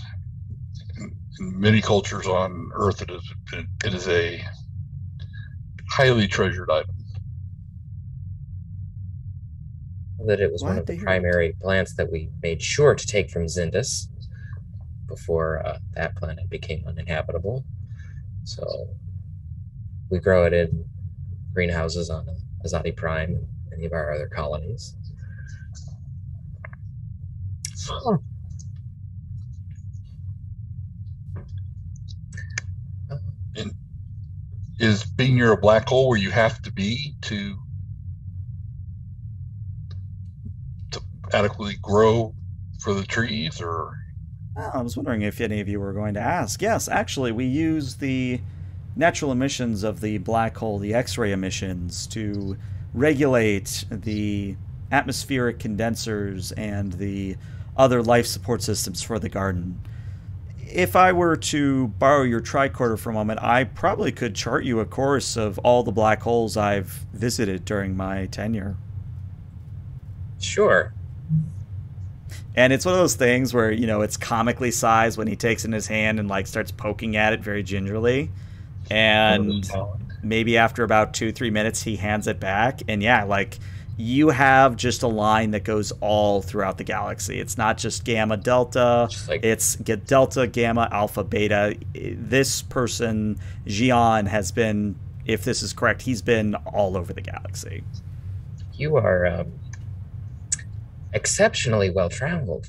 in many cultures on Earth, it is a highly treasured item. That it was one of the primary plants that we made sure to take from Zindus before that planet became uninhabitable. So we grow it in greenhouses on Azadi Prime and many of our other colonies. And is being near a black hole where you have to be to adequately grow for the trees, or? I was wondering if any of you were going to ask. Yes, actually, we use the natural emissions of the black hole, the X-ray emissions, to regulate the atmospheric condensers and the other life support systems for the garden. If I were to borrow your tricorder for a moment, I probably could chart you a course of all the black holes I've visited during my tenure. Sure. And it's one of those things where, you know, it's comically sized when he takes it in his hand and, like, starts poking at it very gingerly. And maybe after about 2-3 minutes, he hands it back. And yeah, like, you have just a line that goes all throughout the galaxy. It's not just gamma, delta. It's delta, gamma, alpha, beta. This person, Jian, has been, if this is correct, he's been all over the galaxy. You are exceptionally well traveled.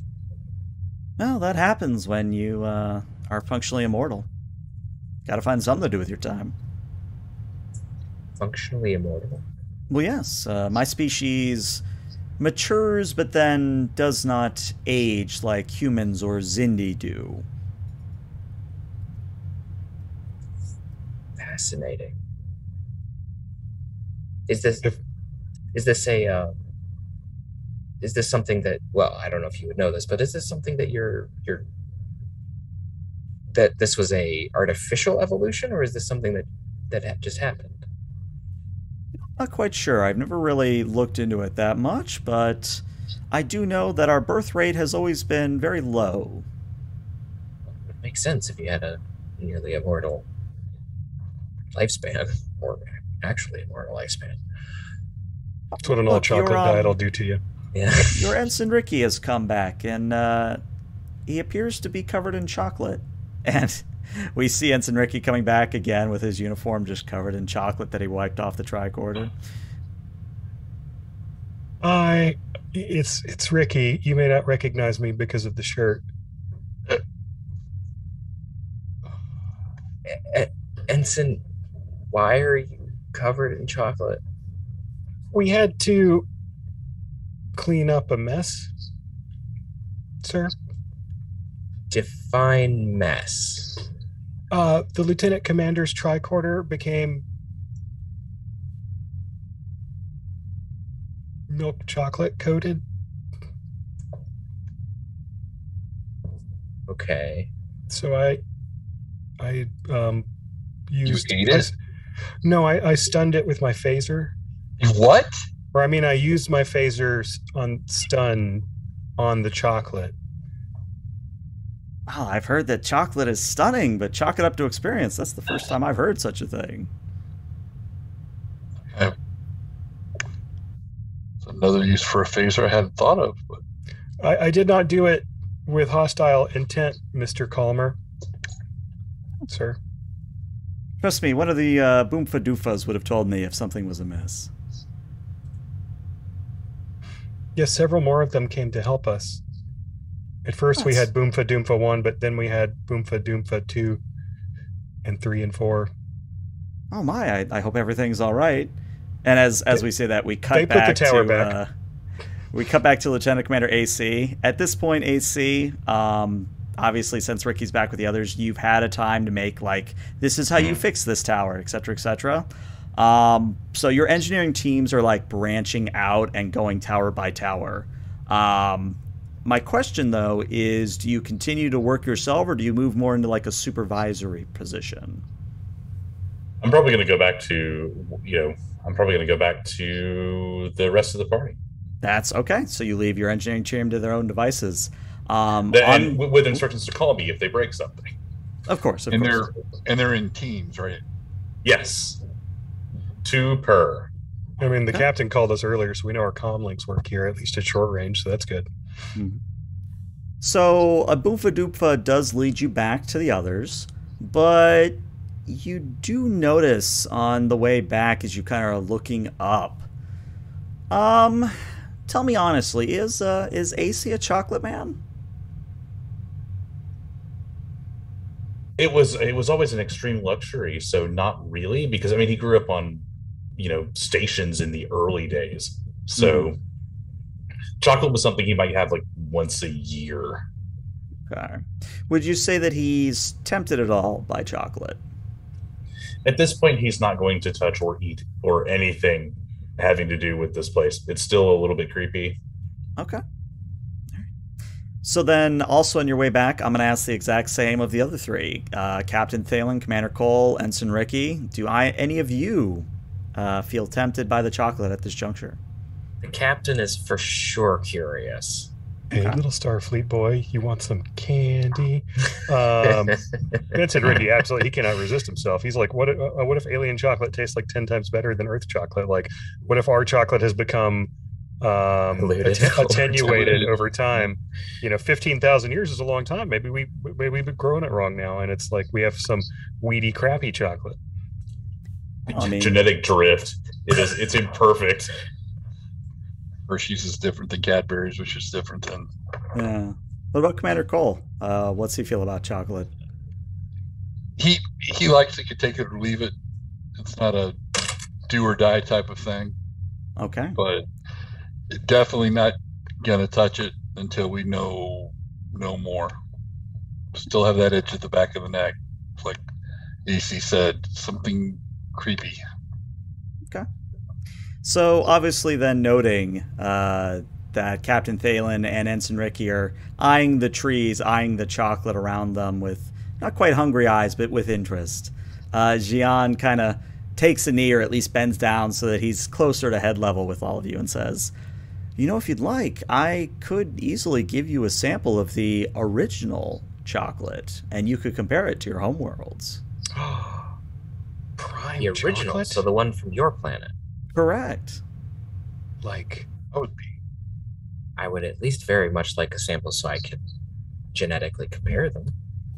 Well, that happens when you are functionally immortal. Got to find something to do with your time. Functionally immortal? Well, yes. My species matures, but then does not age like humans or Zindi do. Fascinating. Is this something that, well, I don't know if you would know this, but is this something that that this was a artificial evolution, or is this something that just happened? Not quite sure. I've never really looked into it that much, but I do know that our birth rate has always been very low. It makes sense if you had a nearly immortal lifespan, or actually immortal lifespan. That's what an all-chocolate diet will do to you. Yeah. Your Ensign Ricky has come back, and he appears to be covered in chocolate. And we see Ensign Ricky coming back again with his uniform just covered in chocolate that he wiped off the tricorder. It's Ricky. You may not recognize me because of the shirt. Ensign, why are you covered in chocolate? We had to clean up a mess, sir. Define mess. The lieutenant commander's tricorder became milk chocolate coated. Okay. So I used. You ate it? I stunned it with my phaser. You what? Or I mean, I used my phaser on stun on the chocolate. Wow, I've heard that chocolate is stunning, but chalk it up to experience. That's the first time I've heard such a thing. It's another use for a phaser I hadn't thought of. But I did not do it with hostile intent, Mr. Calmer. Sir. Trust me, one of the Boomfa Doofas would have told me if something was amiss. Yes, several more of them came to help us. At first we had Boomfa Doomfa 1, but then we had Boomfa Doomfa 2 and 3 and 4. Oh my, I hope everything's all right. And as we say that, we cut back put the tower back. We cut back to Lieutenant Commander AC. At this point, AC, obviously since Ricky's back with the others, you've had a time to make, like, this is how you fix this tower, etc., etc. So your engineering teams are, like, branching out and going tower by tower. My question, though, is do you continue to work yourself, or do you move more into, like, a supervisory position? I'm probably going to go back to, I'm probably going to go back to the rest of the party. That's okay. So you leave your engineering team to their own devices. And with instructions to call me if they break something. Of course. They're in teams, right? Yes. 2 per. I mean, the captain called us earlier, so we know our comm links work here, at least at short range, so that's good. Mm-hmm. So a Boomfa Doomfa does lead you back to the others, but you do notice on the way back as you kind of are looking up. Tell me honestly, is AC a chocolate man? It was always an extreme luxury, so not really, because I mean he grew up on, stations in the early days. So chocolate was something he might have like once a year. Okay. Would you say that he's tempted at all by chocolate? At this point, he's not going to touch or eat or anything having to do with this place. It's still a little bit creepy. Okay. So then, also on your way back, I'm going to ask the exact same of the other three. Captain Thalen, Commander Cole, Ensign Ricky. Do any of you feel tempted by the chocolate at this juncture? The captain is for sure curious. Hey, little Starfleet boy, you want some candy? Ensign Ricky, absolutely, he cannot resist himself. He's like, what if alien chocolate tastes like 10 times better than Earth chocolate? Like, what if our chocolate has become attenuated over time? 15,000 years is a long time. Maybe we've been growing it wrong now, and it's like we have some weedy, crappy chocolate. Genetic drift. It's imperfect. Hershey's is different than Cadbury's, which is different than... Yeah. What about Commander Cole? What's he feel about chocolate? He likes it, could take it or leave it. It's not a do or die type of thing. Okay. But definitely not gonna touch it until we know more. Still have that itch at the back of the neck. Like AC said, something creepy. Okay. So obviously then noting that Captain Thalen and Ensign Ricky are eyeing the trees, eyeing the chocolate around them with not quite hungry eyes, but with interest. Jian kind of takes a knee, or at least bends down so that he's closer to head level with all of you, and says, if you'd like, I could easily give you a sample of the original chocolate, and you could compare it to your homeworlds. Prime the original, chocolate? so the one from your planet. Correct. Like, I would at least very much like a sample so I could genetically compare them.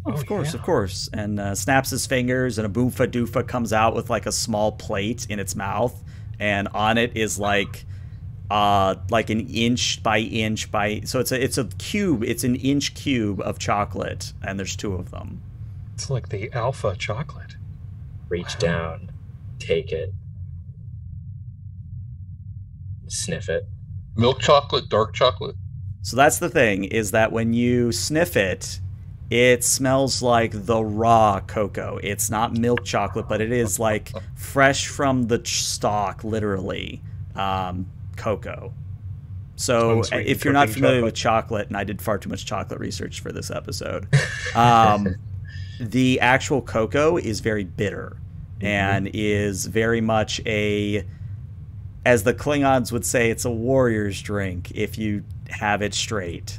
Of course. And snaps his fingers, and a Boomfa Doofa comes out with like a small plate in its mouth, and on it is like an inch by inch by. So it's a cube. It's an inch cube of chocolate, and there's 2 of them. It's like the alpha chocolate. Reach down, take it, sniff it. Milk chocolate, dark chocolate. So that's the thing, is that when you sniff it, it smells like the raw cocoa. It's not milk chocolate, but it is like fresh from the stalk, literally, cocoa. So Unsweetened if you're not cooking familiar with chocolate, and I did far too much chocolate research for this episode, the actual cocoa is very bitter and is very much as the Klingons would say, it's a warrior's drink if you have it straight.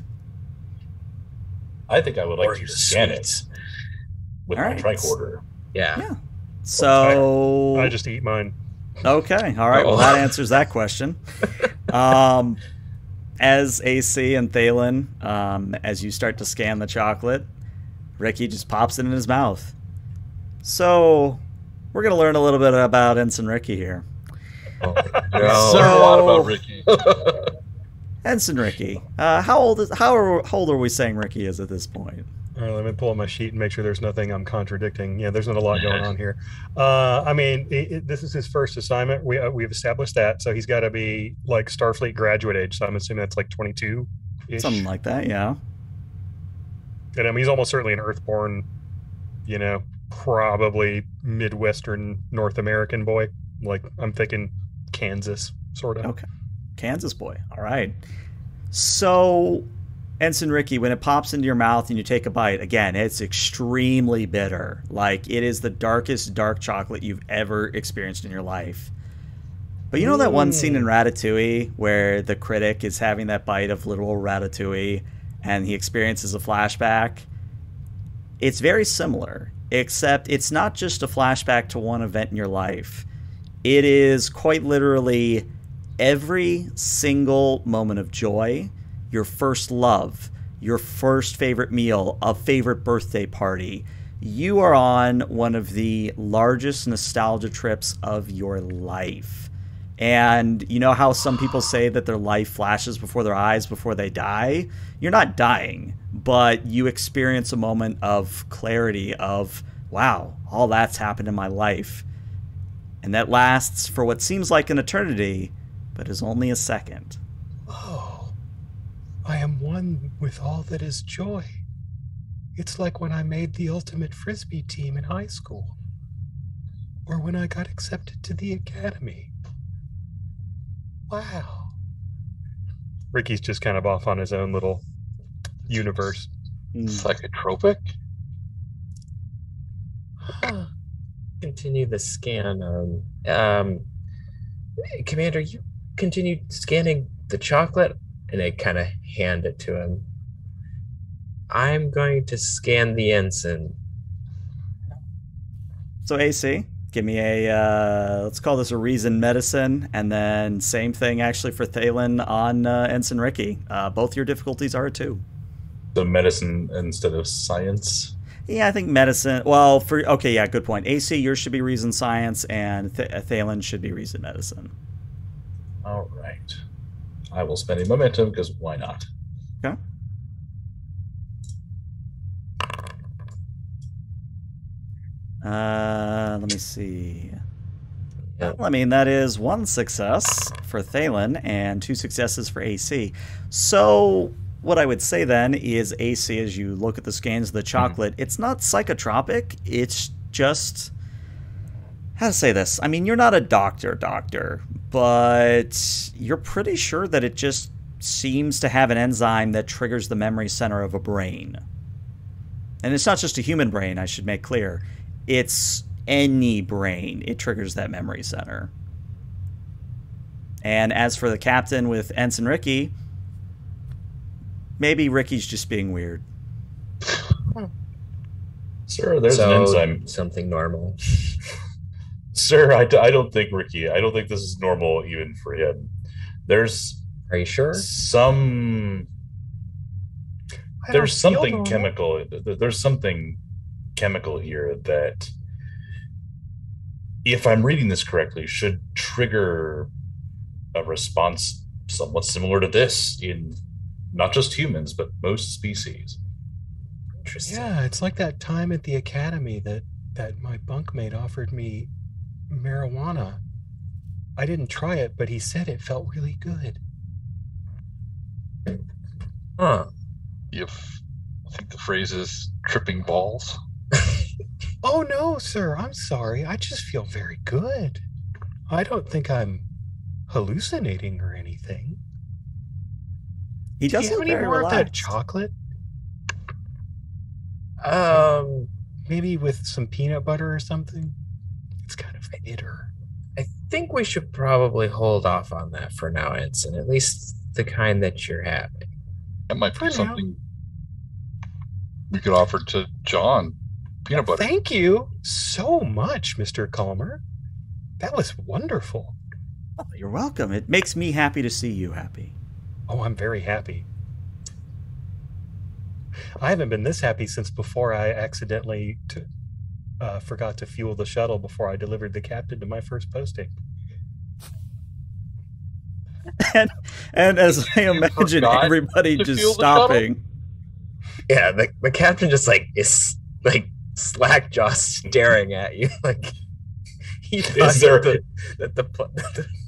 I think I would like to Warrior's scan sweets. it with All my right. tricorder. Yeah. So I just eat mine. okay, all right. Well, that answers that question. As AC and Thalen, as you start to scan the chocolate, Ricky just pops it in his mouth. So we're gonna learn a little bit about Ensign Ricky here. Oh, So- Learn a lot about Ricky. Ensign Ricky, how old are we saying Ricky is at this point? All right, let me pull up my sheet and make sure there's nothing I'm contradicting. Yeah, there's not a lot going on here. I mean, this is his first assignment. We've established that, so he's got to be like Starfleet graduate age. So I'm assuming that's like 22 ish. Something like that, yeah. And I mean, he's almost certainly an Earthborn, probably Midwestern North American boy. Like I'm thinking Kansas, sort of. Okay. Kansas boy. All right. So, Ensign Ricky, when it pops into your mouth and you take a bite, again, it's extremely bitter. Like, it is the darkest dark chocolate you've ever experienced in your life. But you know that one scene in Ratatouille where the critic is having that bite of literal Ratatouille and he experiences a flashback? It's very similar, except it's not just a flashback to one event in your life. It is quite literally every single moment of joy, your first love, your first favorite meal, a favorite birthday party. You are on one of the largest nostalgia trips of your life. And you know how some people say that their life flashes before their eyes before they die? You're not dying, but you experience a moment of clarity of, wow, all that's happened in my life. And that lasts for what seems like an eternity, but is only a second. Oh, I am one with all that is joy. It's like when I made the ultimate frisbee team in high school, or when I got accepted to the academy. Wow. Ricky's just kind of off on his own little universe. Psychotropic? Huh. Continue the scan. Commander, you continue scanning the chocolate, and I kind of hand it to him. I'm going to scan the ensign. So AC, give me a, let's call this a reason medicine, and then same thing actually for Thalen on Ensign Ricky. Both your difficulties are 2. So medicine instead of science. Yeah, I think medicine. Well, okay, yeah, good point. AC, yours should be reason science, and Thalen should be reason medicine. All right. I will spend a momentum because why not? Okay. Let me see. Yep. Well, I mean, that is 1 success for Thalen and 2 successes for AC. So what I would say then is AC, as you look at the scans of the chocolate, it's not psychotropic. It's just, how to say this? I mean, you're not a doctor, but you're pretty sure that it just seems to have an enzyme that triggers the memory center of a brain. And it's not just a human brain, I should make clear. It's any brain. It triggers that memory center. And as for the captain with Ensign Ricky, maybe Ricky's just being weird. Sir, there's an enzyme. Something normal. Sir, I don't think Ricky, I don't think this is normal even for him. There's Are you sure? something chemical. There's something chemical here that, if I'm reading this correctly, should trigger a response somewhat similar to this in not just humans, but most species. Interesting. Yeah, it's like that time at the academy that my bunkmate offered me marijuana. I didn't try it, but he said it felt really good. Huh. I think the phrase is tripping balls. Oh no, sir, I'm sorry. I just feel very good. I don't think I'm hallucinating or anything. He Do does you have look any very more of that relaxed. chocolate? Maybe with some peanut butter or something? It's kind of bitter. I think we should probably hold off on that for now, Ensign. At least the kind that you're having. That might For be now. something we could offer to John. Peanut butter. Thank you so much, Mr. Calmer. That was wonderful. Oh, you're welcome. It makes me happy to see you happy. Oh, I'm very happy. I haven't been this happy since before I accidentally forgot to fuel the shuttle before I delivered the captain to my first posting. And as I imagine forgot everybody to just fuel the shuttle? stopping. Yeah, the captain just is slack jaw staring at you. Like he thought Is there- that the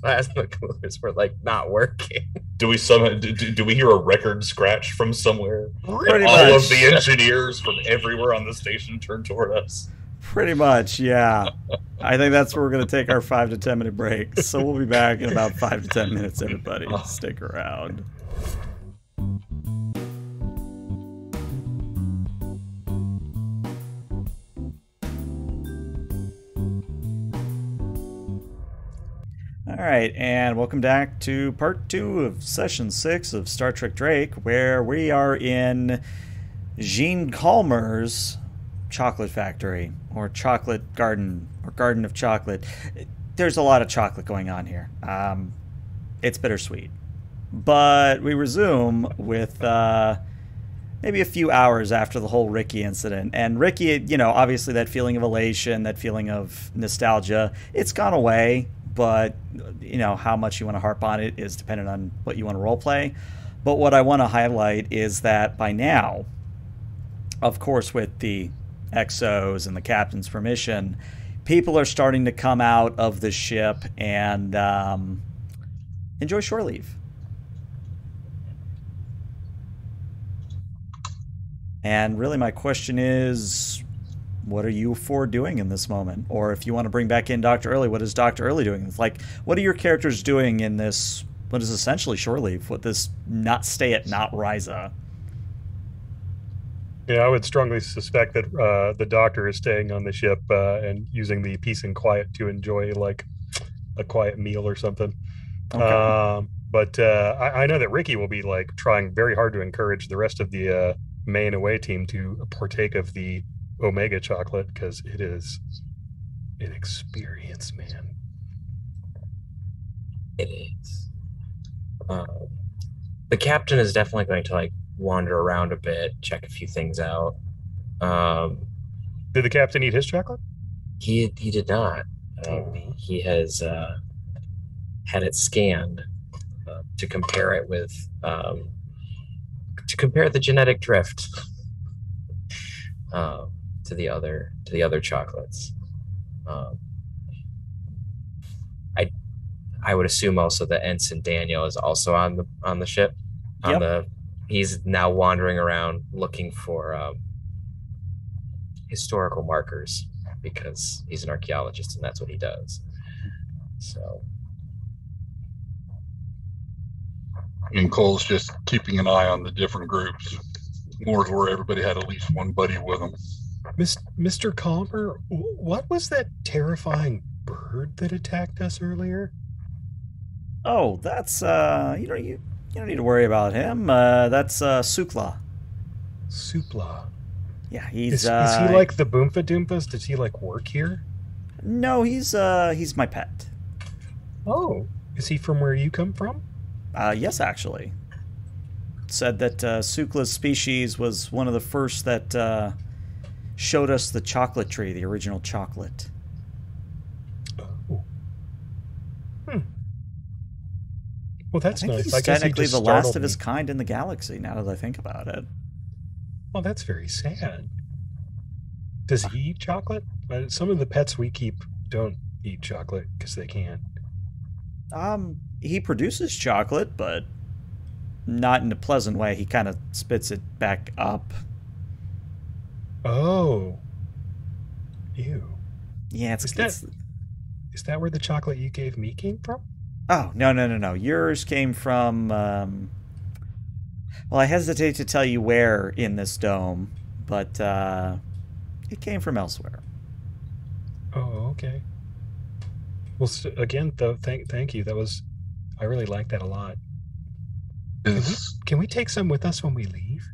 plasma coolers were not working. Do we do we hear a record scratch from somewhere? Pretty And all much. of the engineers from everywhere on the station turn toward us. Pretty much, yeah. I think that's where we're going to take our 5 to 10 minute break. So we'll be back in about 5 to 10 minutes, everybody. Stick around. All right, and welcome back to part 2 of session 6 of Star Trek Drake, where we are in Jean Calmer's chocolate factory, or chocolate garden, or garden of chocolate. There's a lot of chocolate going on here. It's bittersweet. But we resume with maybe a few hours after the whole Ricky incident. And Ricky, obviously that feeling of elation, that feeling of nostalgia, it's gone away. But, how much you want to harp on it is dependent on what you want to role play. But what I want to highlight is that by now, of course, with the XOs and the captain's permission, people are starting to come out of the ship and enjoy shore leave. And really my question is, what are you four doing in this moment? Or if you want to bring back in Dr. Early, what is Dr. Early doing? It's what are your characters doing in this, what is essentially shore leave, with this not stay at not Ryza? Yeah, I would strongly suspect that the doctor is staying on the ship and using the peace and quiet to enjoy a quiet meal or something. Okay. But I know that Ricky will be trying very hard to encourage the rest of the main away team to partake of the Omega chocolate, because it is an experience, man. It is. The captain is definitely going to wander around a bit, check a few things out. Did the captain eat his chocolate? He did not. He has had it scanned to compare it with to compare the genetic drift to the other chocolates. I would assume also that Ensign Daniel is also on the ship. Yep. He's now wandering around looking for historical markers, because he's an archaeologist and that's what he does. So, And Cole's just keeping an eye on the different groups. Wars where everybody had at least one buddy with them. Mr. Calmer, what was that terrifying bird that attacked us earlier? Oh, that's you don't need to worry about him. That's Sukla. Supla. Yeah, he's Is he like the Boompa Doompas? Does he work here? No, he's my pet. Oh, is he from where you come from? Yes, actually. Said that Sukla's species was one of the first that showed us the chocolate tree, the original chocolate. Oh. Well, that's I think nice. he's I guess he technically just the last startled of his me. kind in the galaxy, now that I think about it. Well, that's very sad. Does he eat chocolate? Some of the pets we keep don't eat chocolate because they can't. He produces chocolate, but not in a pleasant way. He kind of spits it back up. Oh. Ew. Yeah, Is that where the chocolate you gave me came from? Oh, no. Yours came from Well, I hesitate to tell you where in this dome, but it came from elsewhere. Oh, okay. Well, again, though, thank you. I really like that a lot. Can we take some with us when we leave?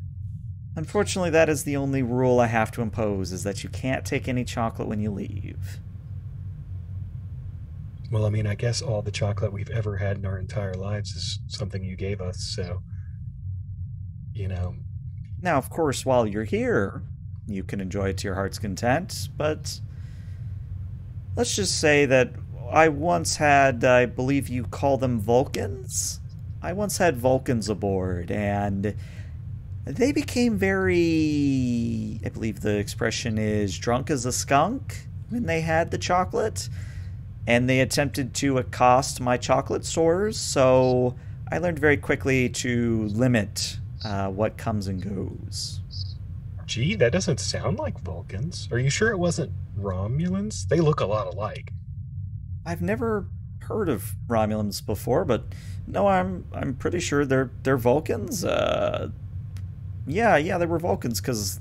Unfortunately, that is the only rule I have to impose, is that you can't take any chocolate when you leave. Well, I mean, I guess all the chocolate we've ever had in our entire lives is something you gave us, so, you know. Now, of course, while you're here, you can enjoy it to your heart's content, but let's just say that I once had, I believe you call them Vulcans? I once had Vulcans aboard, and they became very, I believe the expression is drunk as a skunk when they had the chocolate, and they attempted to accost my chocolate stores, so I learned very quickly to limit what comes and goes. Gee, that doesn't sound like Vulcans. Are you sure it wasn't Romulans? They look a lot alike. I've never heard of Romulans before, but no, I'm pretty sure they're Vulcans. Yeah, they were Vulcans, because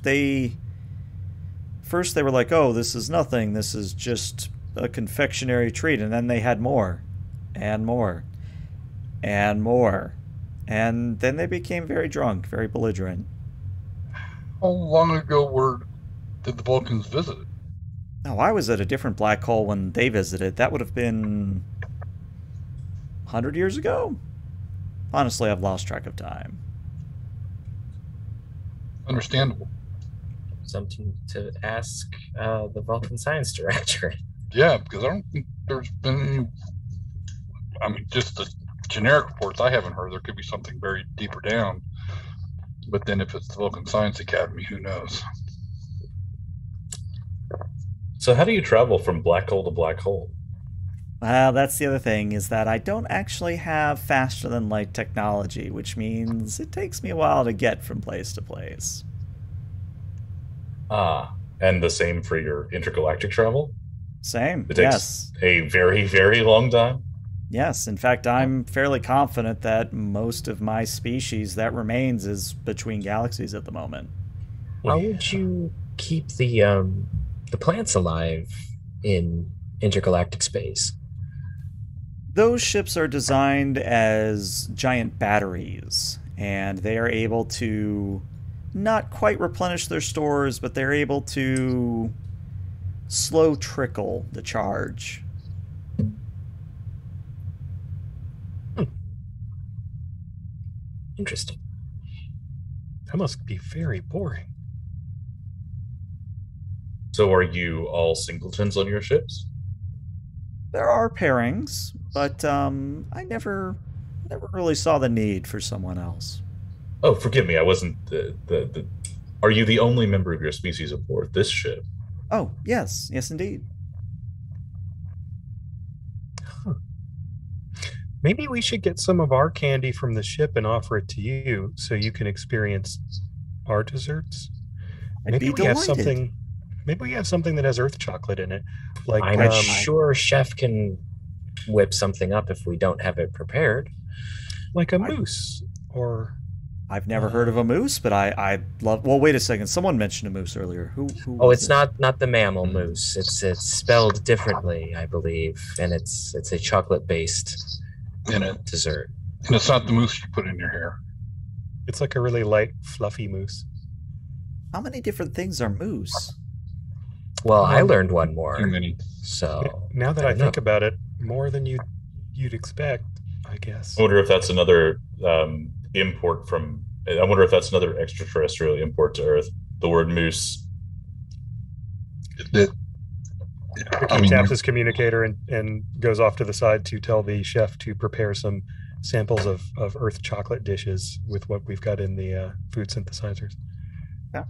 first they were like, oh, this is nothing, this is just a confectionery treat, and then they had more, and more, and more, and then they became very drunk, very belligerent. How long ago did the Vulcans visit? Oh, I was at a different black hole when they visited. That would have been 100 years ago? Honestly, I've lost track of time. Understandable. Something to ask the Vulcan science director. Yeah, because I don't think there's been any. I mean, just the generic reports I haven't heard. There could be something buried deeper down. But then if it's the Vulcan Science Academy, who knows? So how do you travel from black hole to black hole? Well, that's the other thing, is that I don't actually have faster than light technology, which means it takes me a while to get from place to place. Ah, and the same for your intergalactic travel? Same, It yes. takes a very, very long time? Yes, in fact, I'm fairly confident that most of my species that remains is between galaxies at the moment. How would you keep the plants alive in intergalactic space? Those ships are designed as giant batteries, and they are able to not quite replenish their stores, but they're able to slow trickle the charge. Interesting. That must be very boring. So are you all singletons on your ships? There are pairings, but I never really saw the need for someone else. Oh, forgive me, I wasn't Are you the only member of your species aboard this ship? Oh, yes, indeed. Huh. Maybe we should get some of our candy from the ship and offer it to you so you can experience our desserts. Maybe we have something. Maybe we have something that has Earth chocolate in it. Like I'm sure Chef can whip something up if we don't have it prepared. Like a mousse, or I've never heard of a moose, but I love. Well, wait a second. Someone mentioned a moose earlier. Who Oh, it's not the mammal mousse. It's spelled differently, I believe, and it's a chocolate based dessert. And it's not the mousse you put in your hair. It's like a really light, fluffy mousse. How many different things are moose? Well, I learned one more. Too many. So now that I think about it, more than you'd expect, I guess. I wonder if that's another import from. I wonder if that's another extraterrestrial import to Earth. The word moose. Ricky taps his communicator and goes off to the side to tell the chef to prepare some samples of Earth chocolate dishes with what we've got in the food synthesizers. Yeah.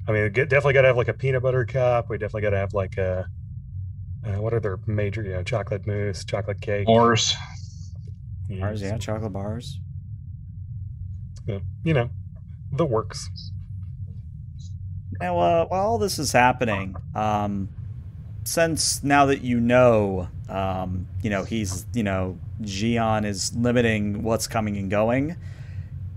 I mean, definitely got to have like a peanut butter cup. We definitely got to have like a what are their major, chocolate mousse, chocolate cake, bars. Bars, yeah, chocolate bars. The works. Now, while all this is happening, since now that he's, Xion is limiting what's coming and going,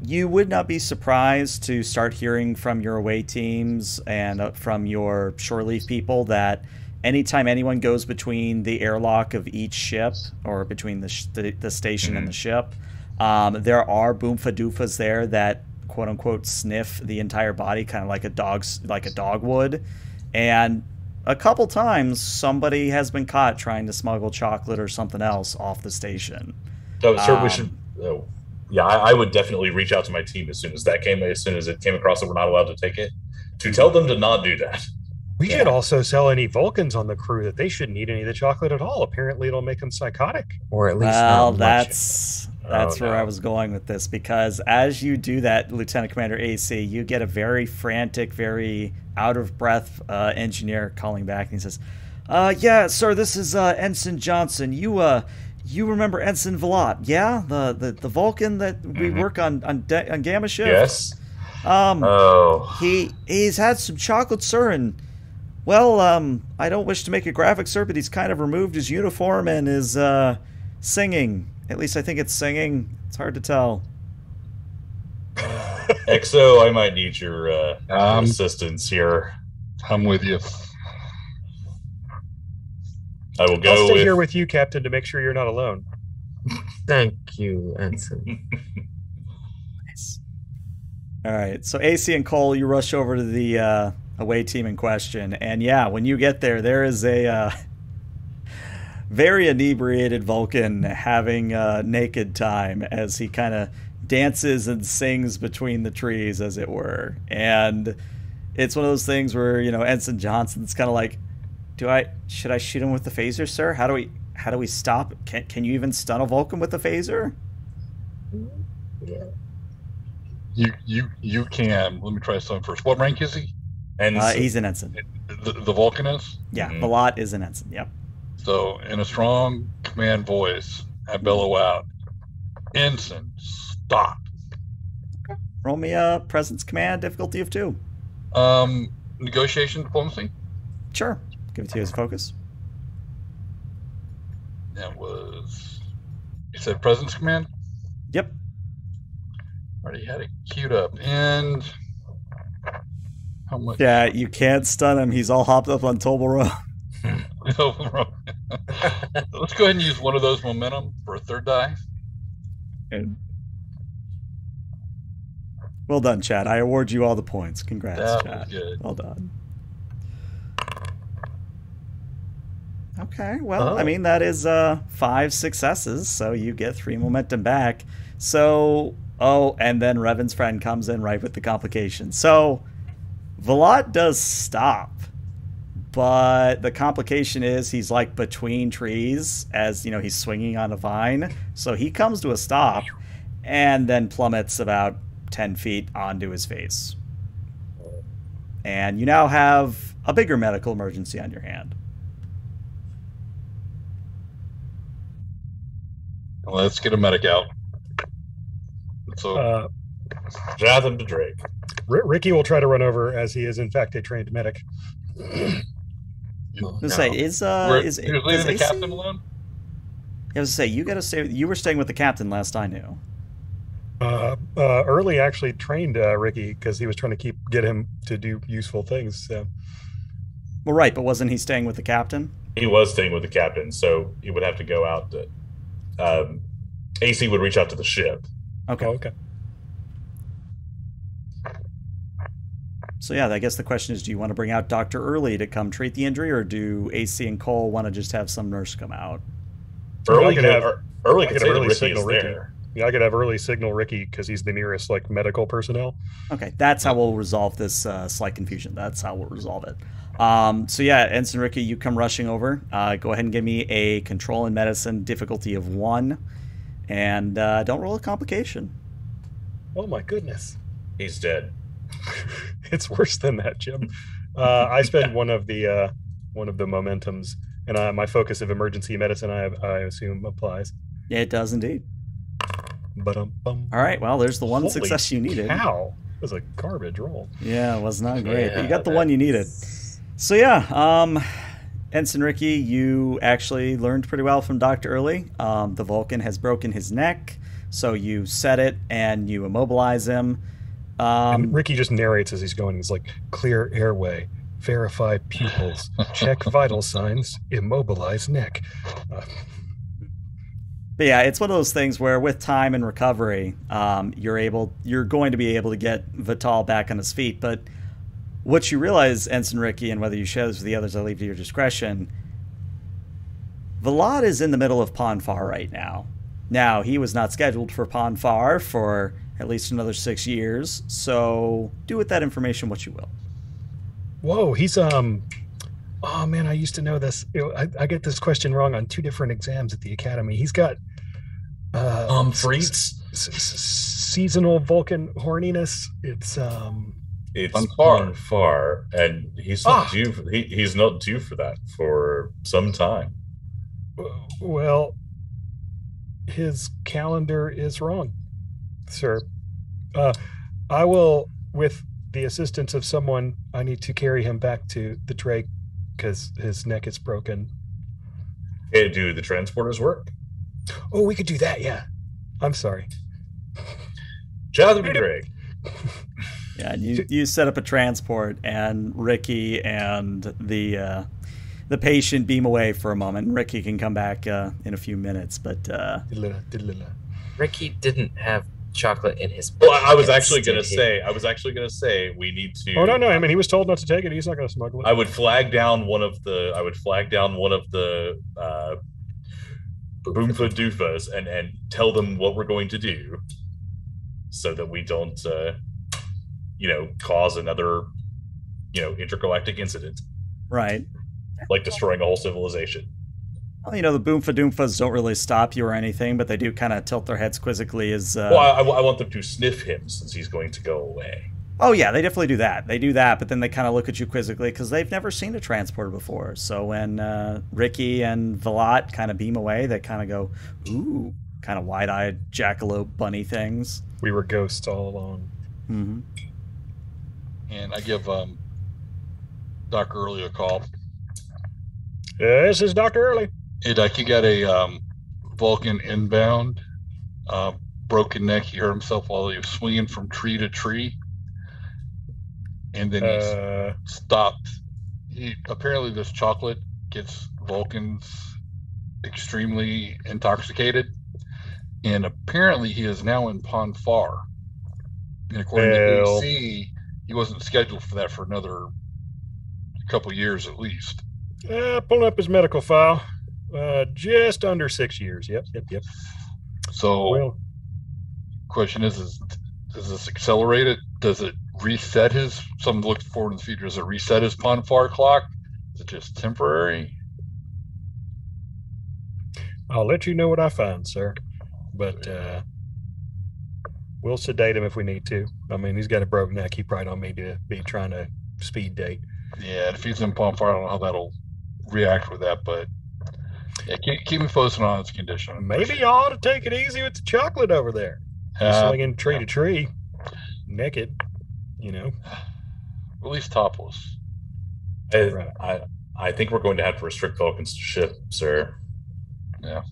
you would not be surprised to start hearing from your away teams and from your shore leave people that anytime anyone goes between the airlock of each ship or between the station and the ship, there are boomfa doofas there that quote unquote sniff the entire body, kind of like a dog would. And a couple times somebody has been caught trying to smuggle chocolate or something else off the station. So, sir, we should. Yeah, I would definitely reach out to my team as soon as it came across that we're not allowed to take it, to tell them to not do that. We should also sell any Vulcans on the crew that they shouldn't eat any of the chocolate at all. Apparently, it'll make them psychotic. Or at least that's where I was going with this, because as you do that, Lieutenant Commander AC, you get a very frantic, very out of breath engineer calling back, and he says, "Yeah, sir, this is Ensign Johnson. You remember Ensign Velat? Yeah, the Vulcan that we work on Gamma shift. Yes. He's had some chocolate, sir, and." Well, I don't wish to make it graphic, sir, but he's kind of removed his uniform and is singing. At least I think it's singing. It's hard to tell. XO, I might need your assistance here. I'm with you. I will go. I'll stay here with you, Captain, to make sure you're not alone. Thank you, Ensign. Nice. All right, so AC and Cole, you rush over to the away team in question, and yeah, when you get there is a very inebriated Vulcan having naked time as he kind of dances and sings between the trees, as it were. And it's one of those things where, you know, Ensign Johnson's kind of like, should I shoot him with the phaser, sir? How do we stop? Can you even stun a Vulcan with a phaser? Yeah. You can. Let me try something first. What rank is he? And he's an ensign. The Vulcan is? Yeah, Velat is an ensign, yep. So, in a strong command voice, I bellow out, "Ensign, stop." Roll me a presence command, difficulty of 2. Negotiation diplomacy? Sure. Give it to you as a focus. That was... You said presence command? Yep. Already had it queued up. And... How much? Yeah, you can't stun him. He's all hopped up on Toblerone. Let's go ahead and use one of those momentum for a third die. And well done, Chad. I award you all the points. Congrats, That Chad. was good. Well done. Okay, well, I mean, that is 5 successes, so you get 3 momentum back. So, and then Revan's friend comes in right with the complication. So, Velat does stop, but the complication is he's like between trees as, you know, he's swinging on a vine. So he comes to a stop and then plummets about 10 feet onto his face. And you now have a bigger medical emergency on your hand. Let's get a medic out. So, Drive him to Drake. Ricky will try to run over, as he is in fact a trained medic. I was say, he was leaving the captain alone? I was say, you were staying with the captain last I knew. Early actually trained Ricky because he was trying to get him to do useful things. So. Well, right, but wasn't he staying with the captain? He was staying with the captain, so he would have to go out to... AC would reach out to the ship. Okay. Oh, okay. So yeah, I guess the question is, do you want to bring out Dr. Early to come treat the injury, or do AC and Cole want to just have some nurse come out? Early could could say that Ricky signal is Ricky. there. Yeah, I could have early signal Ricky because he's the nearest like medical personnel. Okay, that's how we'll resolve this slight confusion. That's how we'll resolve it. So yeah, Ensign Ricky, you come rushing over. Go ahead and give me a control in medicine difficulty of 1, and don't roll a complication. Oh my goodness. He's dead. It's worse than that, Jim. I spend one of the momentums, and my focus of emergency medicine, I assume, applies. Yeah, it does indeed. All All right, well, there's the one Holy success you needed. Cow. It was a garbage roll. Yeah, it was not great. But you got the Yeah, one you needed. So yeah, Ensign Ricky, you actually learned pretty well from Dr. Early. The Vulcan has broken his neck. So you set it and you immobilize him. And Ricky just narrates as he's going. He's like, clear airway, verify pupils, check vital signs, immobilize neck. But yeah, it's one of those things where with time and recovery, you're going to be able to get Vital back on his feet. But what you realize, Ensign Ricky, and whether you share this with the others, I leave to your discretion, Vlad is in the middle of Ponfar right now. Now, he was not scheduled for Ponfar for at least another 6 years, so do with that information what you will. Whoa, he's oh man, I used to know this. I get this question wrong on 2 different exams at the academy. He's got Freets? Seasonal Vulcan horniness. It's Ponfar, and he's not due. He's not due for that for some time. Well, his calendar is wrong, sir. I will, with the assistance of someone, I need to carry him back to the Drake because his neck is broken. Hey, do the transporters work? Oh, we could do that, yeah. I'm sorry. Shout out to Drake. Yeah, and you set up a transport, and Ricky and the patient beam away for a moment. Ricky can come back in a few minutes, but Ricky didn't have chocolate in his. Well, I was actually gonna say we need to. Oh no! I mean, he was told not to take it. He's not going to smuggle it. I would flag down one of the Boomfa Doofas and tell them what we're going to do, so that we don't, cause another, intergalactic incident. Right. Like destroying a whole civilization. Well, the Boomfa Doomfas don't really stop you or anything, but they do kind of tilt their heads quizzically as... Well, I want them to sniff him since he's going to go away. Oh, yeah, they definitely do that. They do that, but then they kind of look at you quizzically because they've never seen a transporter before. So when Ricky and Vlad kind of beam away, they kind of go, ooh, kind of wide-eyed jackalope bunny things. We were ghosts all along. Mm-hmm. And I give Doc Early a call. This is Dr. Early. Hey, Doc, you got a Vulcan inbound, broken neck. He hurt himself while he was swinging from tree to tree. And then he stopped. Apparently this chocolate gets Vulcans extremely intoxicated. And apparently he is now in Ponfar. And according to AC, he wasn't scheduled for that for another couple years at least. Pulling up his medical file. Just under 6 years. Yep. So, question is does this accelerate it? Does it reset his, something to look forward in the future, does it reset his Ponfar clock? Is it just temporary? I'll let you know what I find, sir. But we'll sedate him if we need to. I mean, he's got a broke neck. He probably don't need to be trying to speed date. Yeah, if he's in Ponfar, I don't know how that'll react with that, but yeah, keep me posted on his condition. Maybe you ought to take it easy with the chocolate over there. Swinging tree to tree, naked, At least topless. I think we're going to have to restrict Vulcans to ship, sir. Yeah.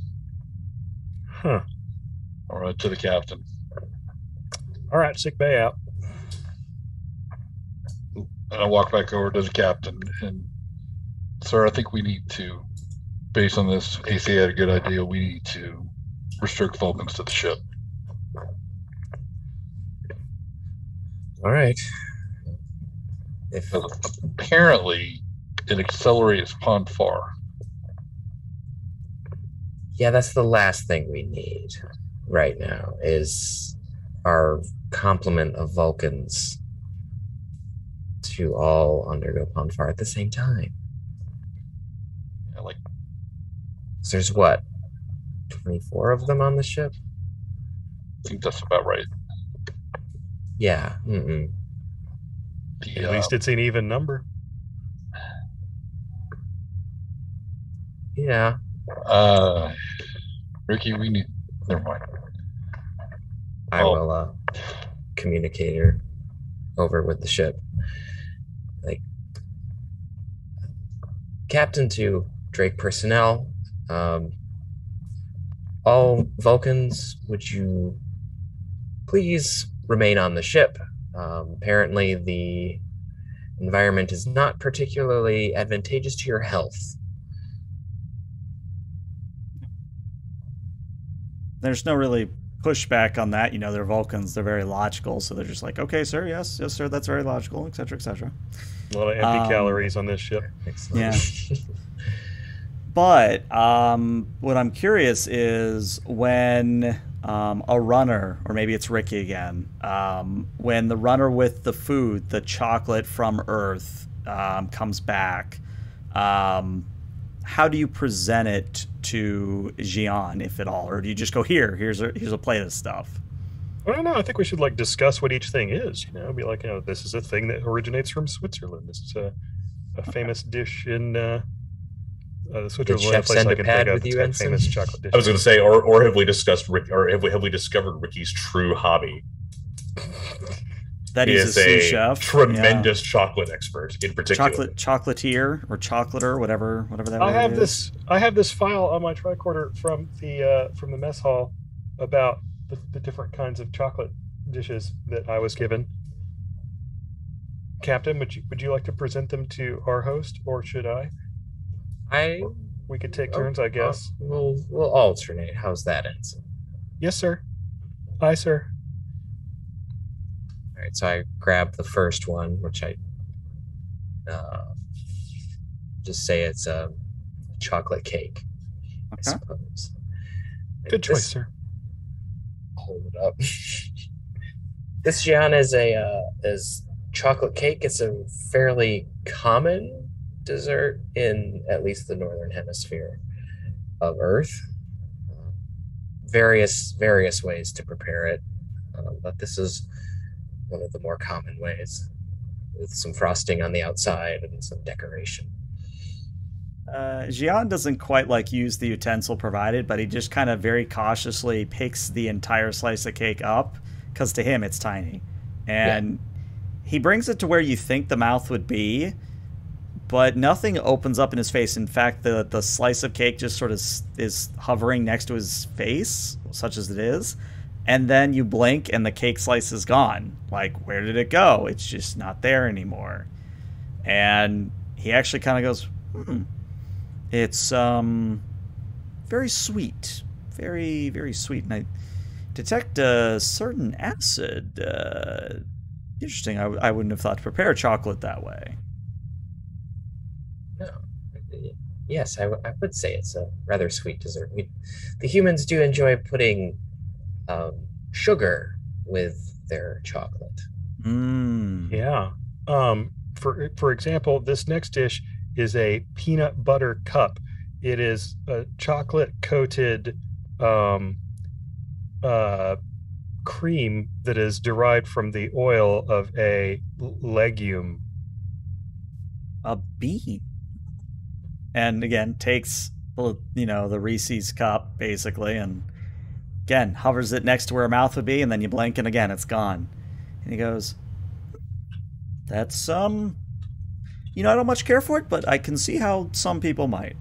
Huh. All right, to the captain. All right, sick bay out. And I walk back over to the captain and, sir, I think we need to, based on this, AC had a good idea, we need to restrict Vulcans to the ship. All right. Apparently, it accelerates Ponfar. Yeah, that's the last thing we need right now is our complement of Vulcans to all undergo Ponfar at the same time. Yeah, so there's what, 24 of them on the ship? I think that's about right. Yeah. At least it's an even number. Yeah. Ricky, we need. Never mind. I will communicate her over with the ship. Captain to Drake personnel. All Vulcans, would you please remain on the ship? Apparently, the environment is not particularly advantageous to your health. There's no really pushback on that. You know, they're Vulcans. They're very logical. So they're just like, okay, sir, yes, sir, that's very logical, etc., etc. A lot of empty calories on this ship. Excellent. Yeah. But what I'm curious is when a runner, or maybe it's Ricky again, when the runner with the food, the chocolate from Earth, comes back, how do you present it to Xian, if at all? Or do you just go, here's a plate of stuff? I don't know. I think we should like discuss what each thing is. You know, be like, this is a thing that originates from Switzerland. This is a famous dish in Switzerland. Did Chef send a pad with you, got famous chocolate dish. I was going to say, or have we discussed Rick, or have we discovered Ricky's true hobby? That he he's is a sous chef. Tremendous chocolate expert in particular. Chocolatier or chocolater, whatever that I word have is. I have this file on my tricorder from the mess hall about the different kinds of chocolate dishes that I was given. Captain, would you like to present them to our host, or should I? We could take turns, I guess. We'll alternate. How's that, Ensign? Yes, sir. Aye, sir. All right, so I grabbed the first one, which I just say it's a chocolate cake, I suppose. Good choice, sir. Hold it up. This Xian is chocolate cake. It's a fairly common dessert in at least the northern hemisphere of Earth. Various ways to prepare it, but this is one of the more common ways, with some frosting on the outside and some decoration. Xian doesn't quite use the utensil provided, but he just kind of very cautiously picks the entire slice of cake up, because to him it's tiny, and he brings it to where you think the mouth would be, but nothing opens up in his face. In fact, the slice of cake just sort of is hovering next to his face, such as it is, and then you blink and the cake slice is gone. Like, where did it go? It's just not there anymore. And he actually kind of goes, It's very sweet. Very, very sweet. And I detect a certain acid. Interesting. I wouldn't have thought to prepare chocolate that way. No. Yes, I would say it's a rather sweet dessert. The humans do enjoy putting sugar with their chocolate. Yeah. For example, this next dish is a peanut butter cup. It is a chocolate coated cream that is derived from the oil of a legume. A bean. And again, takes the Reese's cup basically, and again hovers it next to where a mouth would be, and then you blink and again it's gone. And he goes, "That's I don't much care for it, but I can see how some people might."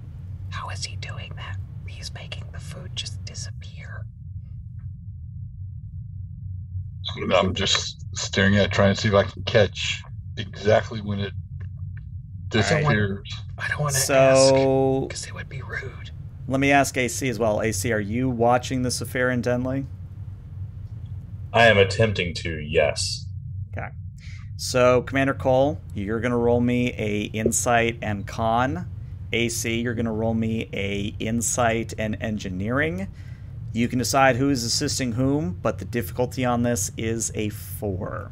How is he doing that? He's making the food just disappear. I'm just staring at it, trying to see if I can catch exactly when it disappears. I don't want to So- ask, because it would be rude. Let me ask AC as well. AC, are you watching this affair intently? I am attempting to, yes. Okay. So, Commander Cole, you're going to roll me a insight and con. AC, you're going to roll me a insight and engineering. You can decide who is assisting whom, but the difficulty on this is a 4.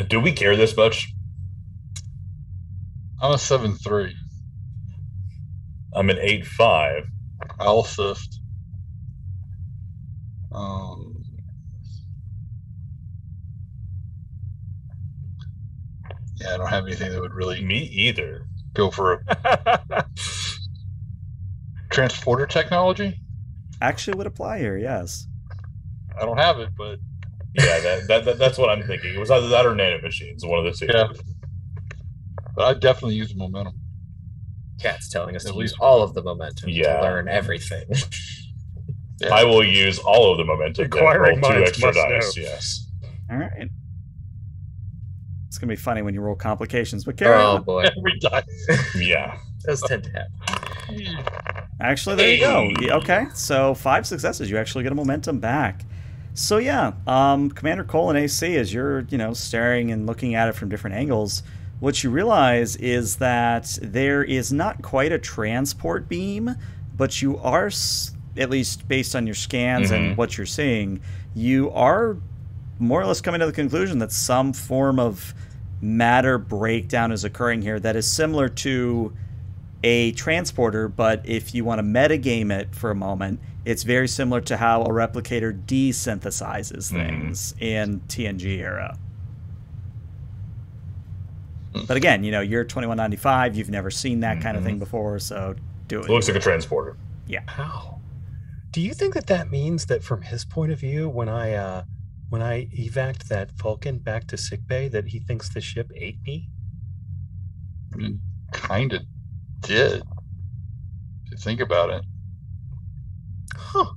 Do we care this much? I'm a 7-3. I'm an 8-5. I'll assist. Yeah, I don't have anything that would really Me either. go for a transporter technology. Actually would apply here, yes. I don't have it, but Yeah, that's what I'm thinking. It was either that or nanomachines, one of the two. yeah. But I definitely use momentum. Cat's telling us At to use least all of the momentum Yeah. to learn everything. Yeah. I will use all of the momentum. Acquiring Roll 2 minds extra must dice. know. Yes. All right. It's going to be funny when you roll complications, but carry Oh on. boy, Every time. Yeah. those tend to happen. Actually, there you go. Hey. Okay, so 5 successes. You actually get a momentum back. So yeah, Commander Cole and AC, as you're, staring and looking at it from different angles, what you realize is that there is not quite a transport beam, but you are, at least based on your scans and what you're seeing, you are more or less coming to the conclusion that some form of matter breakdown is occurring here that is similar to a transporter, but if you want to metagame it for a moment, it's very similar to how a replicator desynthesizes things in TNG era. But again, you're 2195, you've never seen that kind of thing before, so do it. It looks like a transporter. Yeah. How? Do you think that means that from his point of view, when I evac'd that Falcon back to sickbay, that he thinks the ship ate me? I mean, kind of did. If you think about it. Huh.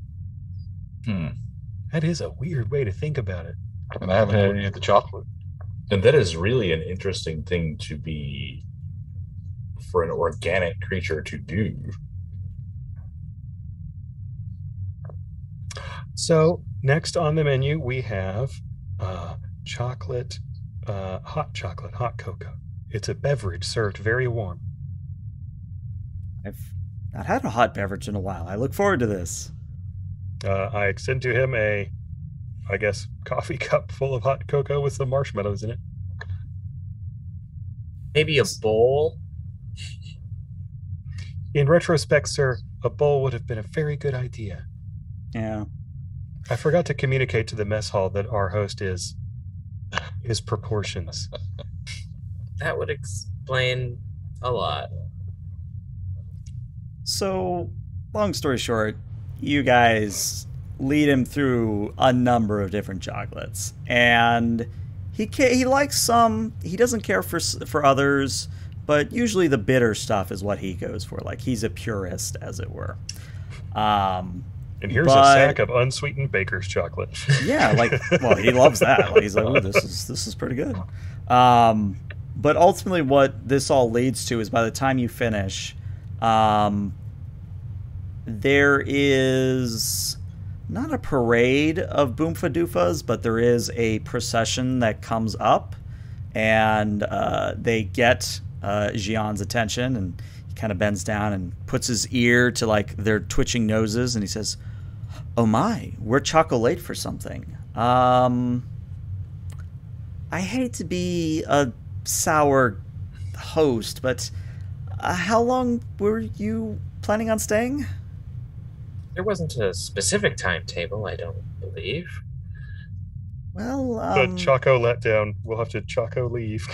Hmm. That is a weird way to think about it. And I haven't had any of the chocolate. And that is really an interesting thing to be for an organic creature to do. So next on the menu, we have chocolate, hot chocolate, hot cocoa. It's a beverage served very warm. I've not had a hot beverage in a while. I look forward to this. I extend to him a, I guess, coffee cup full of hot cocoa with some marshmallows in it. Maybe a bowl. In retrospect, sir, a bowl would have been a very good idea. Yeah. I forgot to communicate to the mess hall that our host is his proportions. That would explain a lot. So, long story short, you guys lead him through a number of different chocolates, and he likes some. He doesn't care for others, but usually the bitter stuff is what he goes for. Like, he's a purist, as it were. And here's a sack of unsweetened baker's chocolate. Yeah, well, he loves that. Like, he's like, ooh, this is pretty good. But ultimately, what this all leads to is by the time you finish, there is not a parade of Boomfa Doofas, but there is a procession that comes up, and they get Xian's attention, and he kind of bends down and puts his ear to their twitching noses, and he says, "Oh my, we're choco-late for something. I hate to be a sour host, but how long were you planning on staying?" There wasn't a specific timetable, I don't believe. Well, The Choco letdown. We'll have to Choco leave.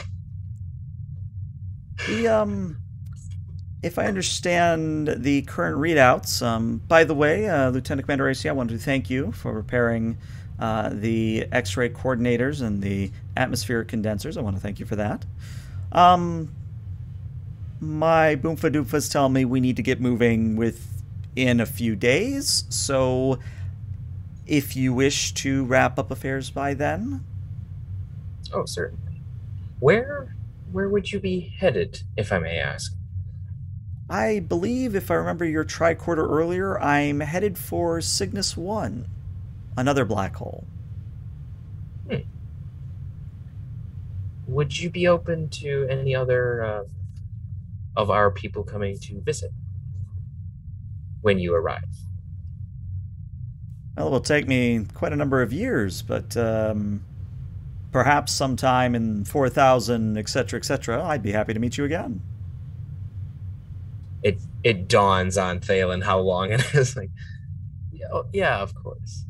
if I understand the current readouts, by the way, Lieutenant Commander AC, I wanted to thank you for repairing the X-ray coordinators and the atmospheric condensers. I want to thank you for that. My Boomfa Doofas tell me we need to get moving within a few days, so if you wish to wrap up affairs by then. Oh, certainly. Where would you be headed, if I may ask? I believe, if I remember your tricorder earlier, I'm headed for Cygnus 1, another black hole. Would you be open to any other of our people coming to visit when you arrive? Well, it will take me quite a number of years, but perhaps sometime in 4000, etc., I'd be happy to meet you again. It dawns on Thalen how long it is. Like, yeah, of course.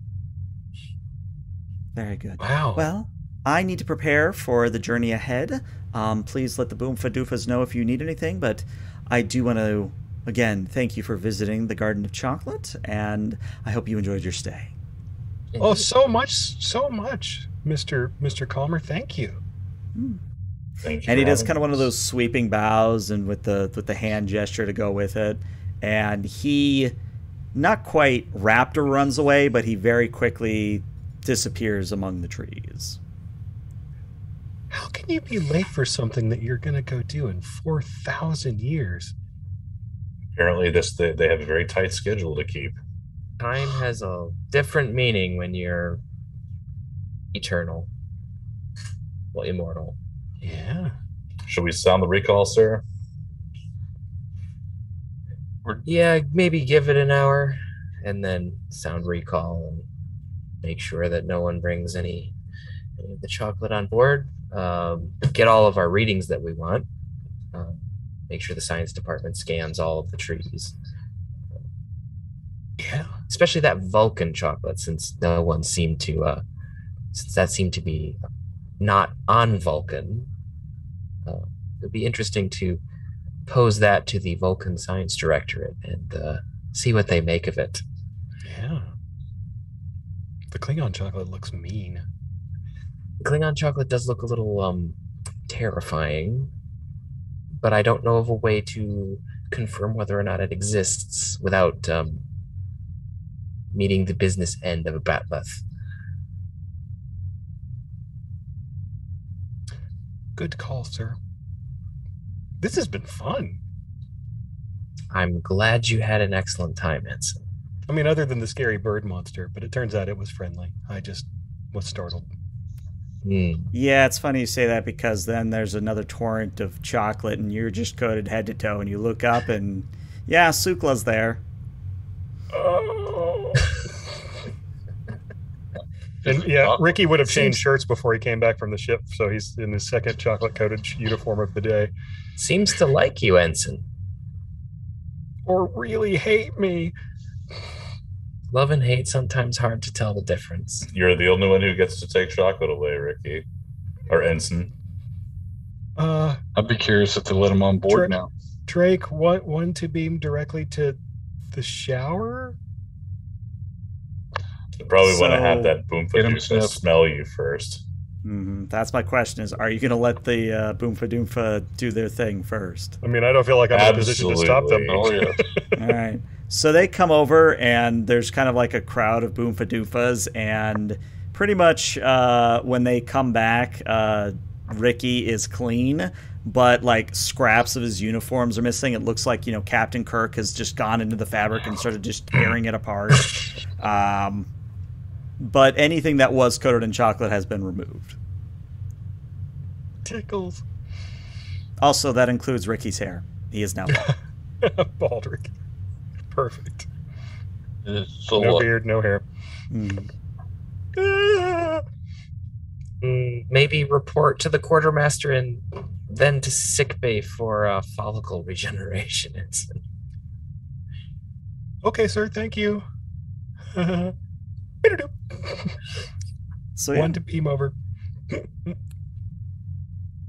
Very good. Wow. Well, I need to prepare for the journey ahead. Please let the Boomfa Doofas know if you need anything, but I do want to, again, thank you for visiting the Garden of Chocolate, and I hope you enjoyed your stay. Oh, so much, Mr. Calmer. Thank you. Thank you. And he for does having kind of one of us. those sweeping bows and with the hand gesture to go with it. And he not quite raptor runs away, but he very quickly disappears among the trees. How can you be late for something that you're going to go do in 4,000 years? Apparently, they have a very tight schedule to keep. Time has a different meaning when you're eternal. Well, immortal. Yeah. Should we sound the recall, sir? Yeah, maybe give it an hour and then sound recall and make sure that no one brings any of the chocolate on board. Get all of our readings that we want. Make sure the science department scans all of the trees. Yeah. Especially that Vulcan chocolate, since no one seemed to, since that seemed to be not on Vulcan. It'd be interesting to pose that to the Vulcan Science Directorate and see what they make of it. Yeah. The Klingon chocolate looks mean. Klingon chocolate does look a little terrifying, but I don't know of a way to confirm whether or not it exists without meeting the business end of a bat'leth. Good call, sir. This has been fun. I'm glad you had an excellent time, Ensign. I mean, other than the scary bird monster, but it turns out it was friendly. I just was startled. Yeah, it's funny you say that because then there's another torrent of chocolate and you're just coated head to toe and you look up and, yeah, Sukla's there. Oh. And yeah, Ricky would have changed shirts before he came back from the ship, so he's in his second chocolate-coated uniform of the day. Seems to like you, Ensign. Or really hate me. Love and hate, sometimes hard to tell the difference. You're the only one who gets to take chocolate away, Ricky. Or Ensign. I'd be curious if they let him on board now. Drake, one to beam directly to the shower? You probably want to have that Get him Boomfa sniffed. smell you first. That's my question is, are you going to let the Boomfa Doomfa do their thing first? I mean, I don't feel like I'm in a position to stop them. Oh, yeah. All right. So they come over, and there's kind of like a crowd of Boomfa Doomfas, and pretty much when they come back, Ricky is clean, but like scraps of his uniforms are missing. It looks like, Captain Kirk has just gone into the fabric and started just tearing it apart. But anything that was coated in chocolate has been removed. Tickles. Also, that includes Ricky's hair. He is now bald. Bald Ricky. Perfect. So No what? beard, no hair. Maybe report to the quartermaster and then to sickbay for follicle regeneration. Okay, sir, thank you. So yeah, One to beam over.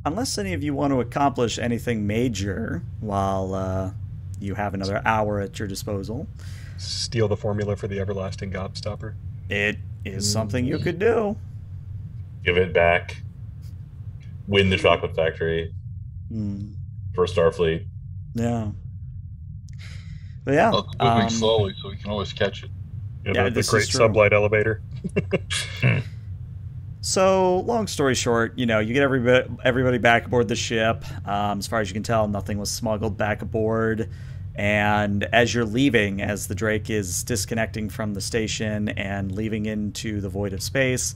unless any of you want to accomplish anything major while you have another hour at your disposal, Steal the formula for the everlasting gobstopper. it is something you could do. Give it back. Win the chocolate factory for Starfleet. Yeah. But yeah. Well, it's moving slowly, so we can always catch it. Yeah, the this great is true. sublight elevator. So, long story short, you get everybody back aboard the ship. As far as you can tell, nothing was smuggled back aboard. And as you're leaving, as the Drake is disconnecting from the station and leaving into the void of space,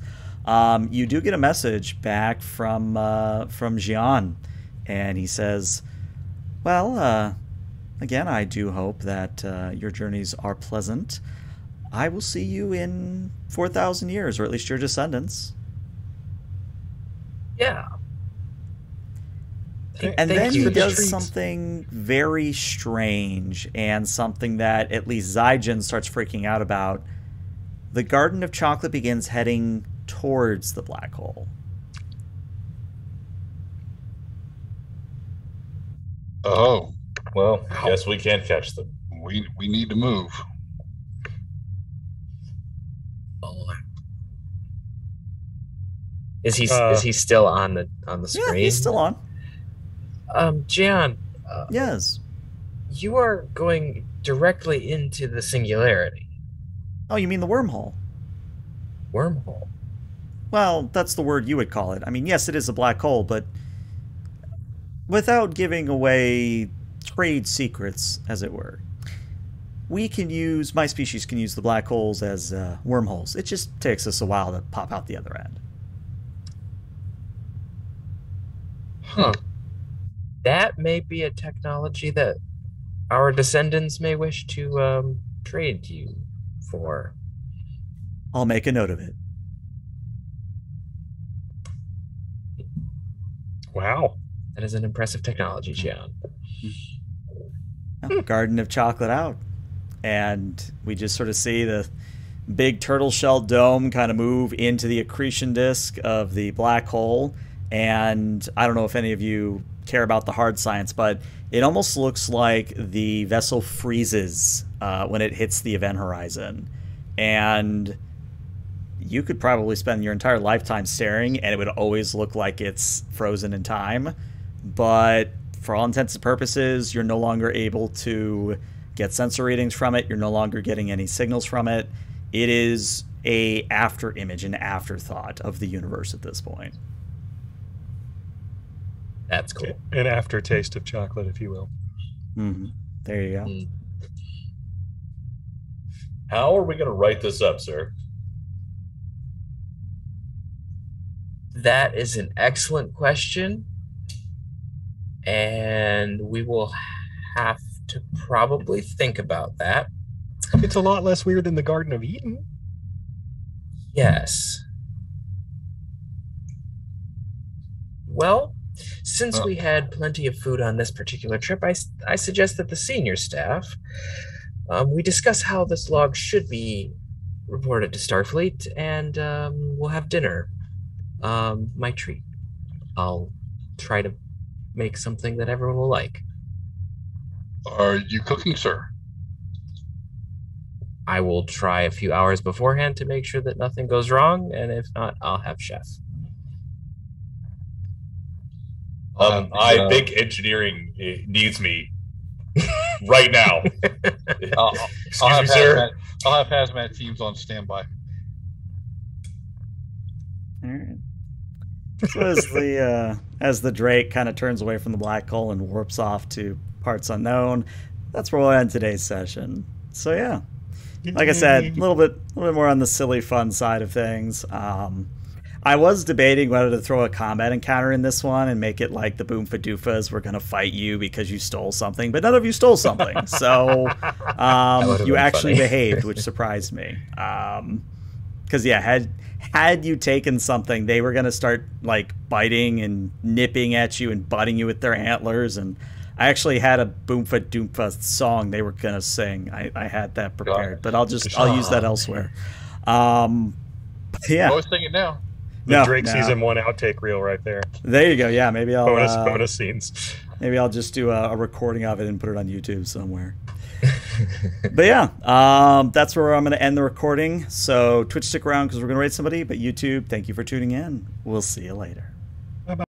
you do get a message back from Jian. And he says, well, again, I do hope that your journeys are pleasant. I will see you in 4,000 years, or at least your descendants. Yeah. And then he you. does something very strange, and something that at least Zygen starts freaking out about. The Garden of Chocolate begins heading towards the black hole. Oh, Well, guess we can't catch them. we need to move. Is he still on the screen? Yeah, he's still on. Gian, Yes. you are going directly into the singularity. Oh, you mean the wormhole? Wormhole. Well, that's the word you would call it. I mean, yes, it is a black hole, but without giving away trade secrets, as it were, my species can use the black holes as wormholes. It just takes us a while to pop out the other end. Huh. That may be a technology that our descendants may wish to trade you for. I'll make a note of it. Wow. That is an impressive technology, Gian. Garden of Chocolate out. And we just sort of see the big turtle shell dome kind of move into the accretion disk of the black hole. And I don't know if any of you care about the hard science, but it almost looks like the vessel freezes when it hits the event horizon. And you could probably spend your entire lifetime staring, and it would always look like it's frozen in time. But for all intents and purposes, you're no longer able to get sensor readings from it. You're no longer getting any signals from it. It is a after image, an afterthought of the universe at this point. That's cool. An aftertaste of chocolate, if you will. Mm-hmm. There you go. How are we going to write this up, sir? That is an excellent question. And we will have to probably think about that. It's a lot less weird than the Garden of Eden. Yes. Well, since we had plenty of food on this particular trip, I suggest that the senior staff, we discuss how this log should be reported to Starfleet, and we'll have dinner. My treat. I'll try to make something that everyone will like. Are you cooking, sir? I will try a few hours beforehand to make sure that nothing goes wrong, and if not, I'll have chef. I think engineering needs me right now. I'll Excuse have me, sir. I'll have hazmat teams on standby. All right. So as the Drake kind of turns away from the black hole and warps off to parts unknown, that's where we'll end today's session. So yeah, like I said, a little bit more on the silly fun side of things. I was debating whether to throw a combat encounter in this one and make it like the Boomfa Doofas were going to fight you because you stole something, but none of you stole something. So you actually behaved, which surprised me. Because yeah, had you taken something, they were going to start like biting and nipping at you and butting you with their antlers. And I actually had a Boomfa Doomfa song they were going to sing. I had that prepared, but I'll use that elsewhere. Yeah. I was thinking now. The Drake season 1 outtake reel right there. There you go. Yeah, maybe I'll bonus scenes. Maybe I'll just do a recording of it and put it on YouTube somewhere. But yeah, that's where I'm going to end the recording. So Twitch, stick around because we're going to rate somebody. But YouTube, thank you for tuning in. We'll see you later.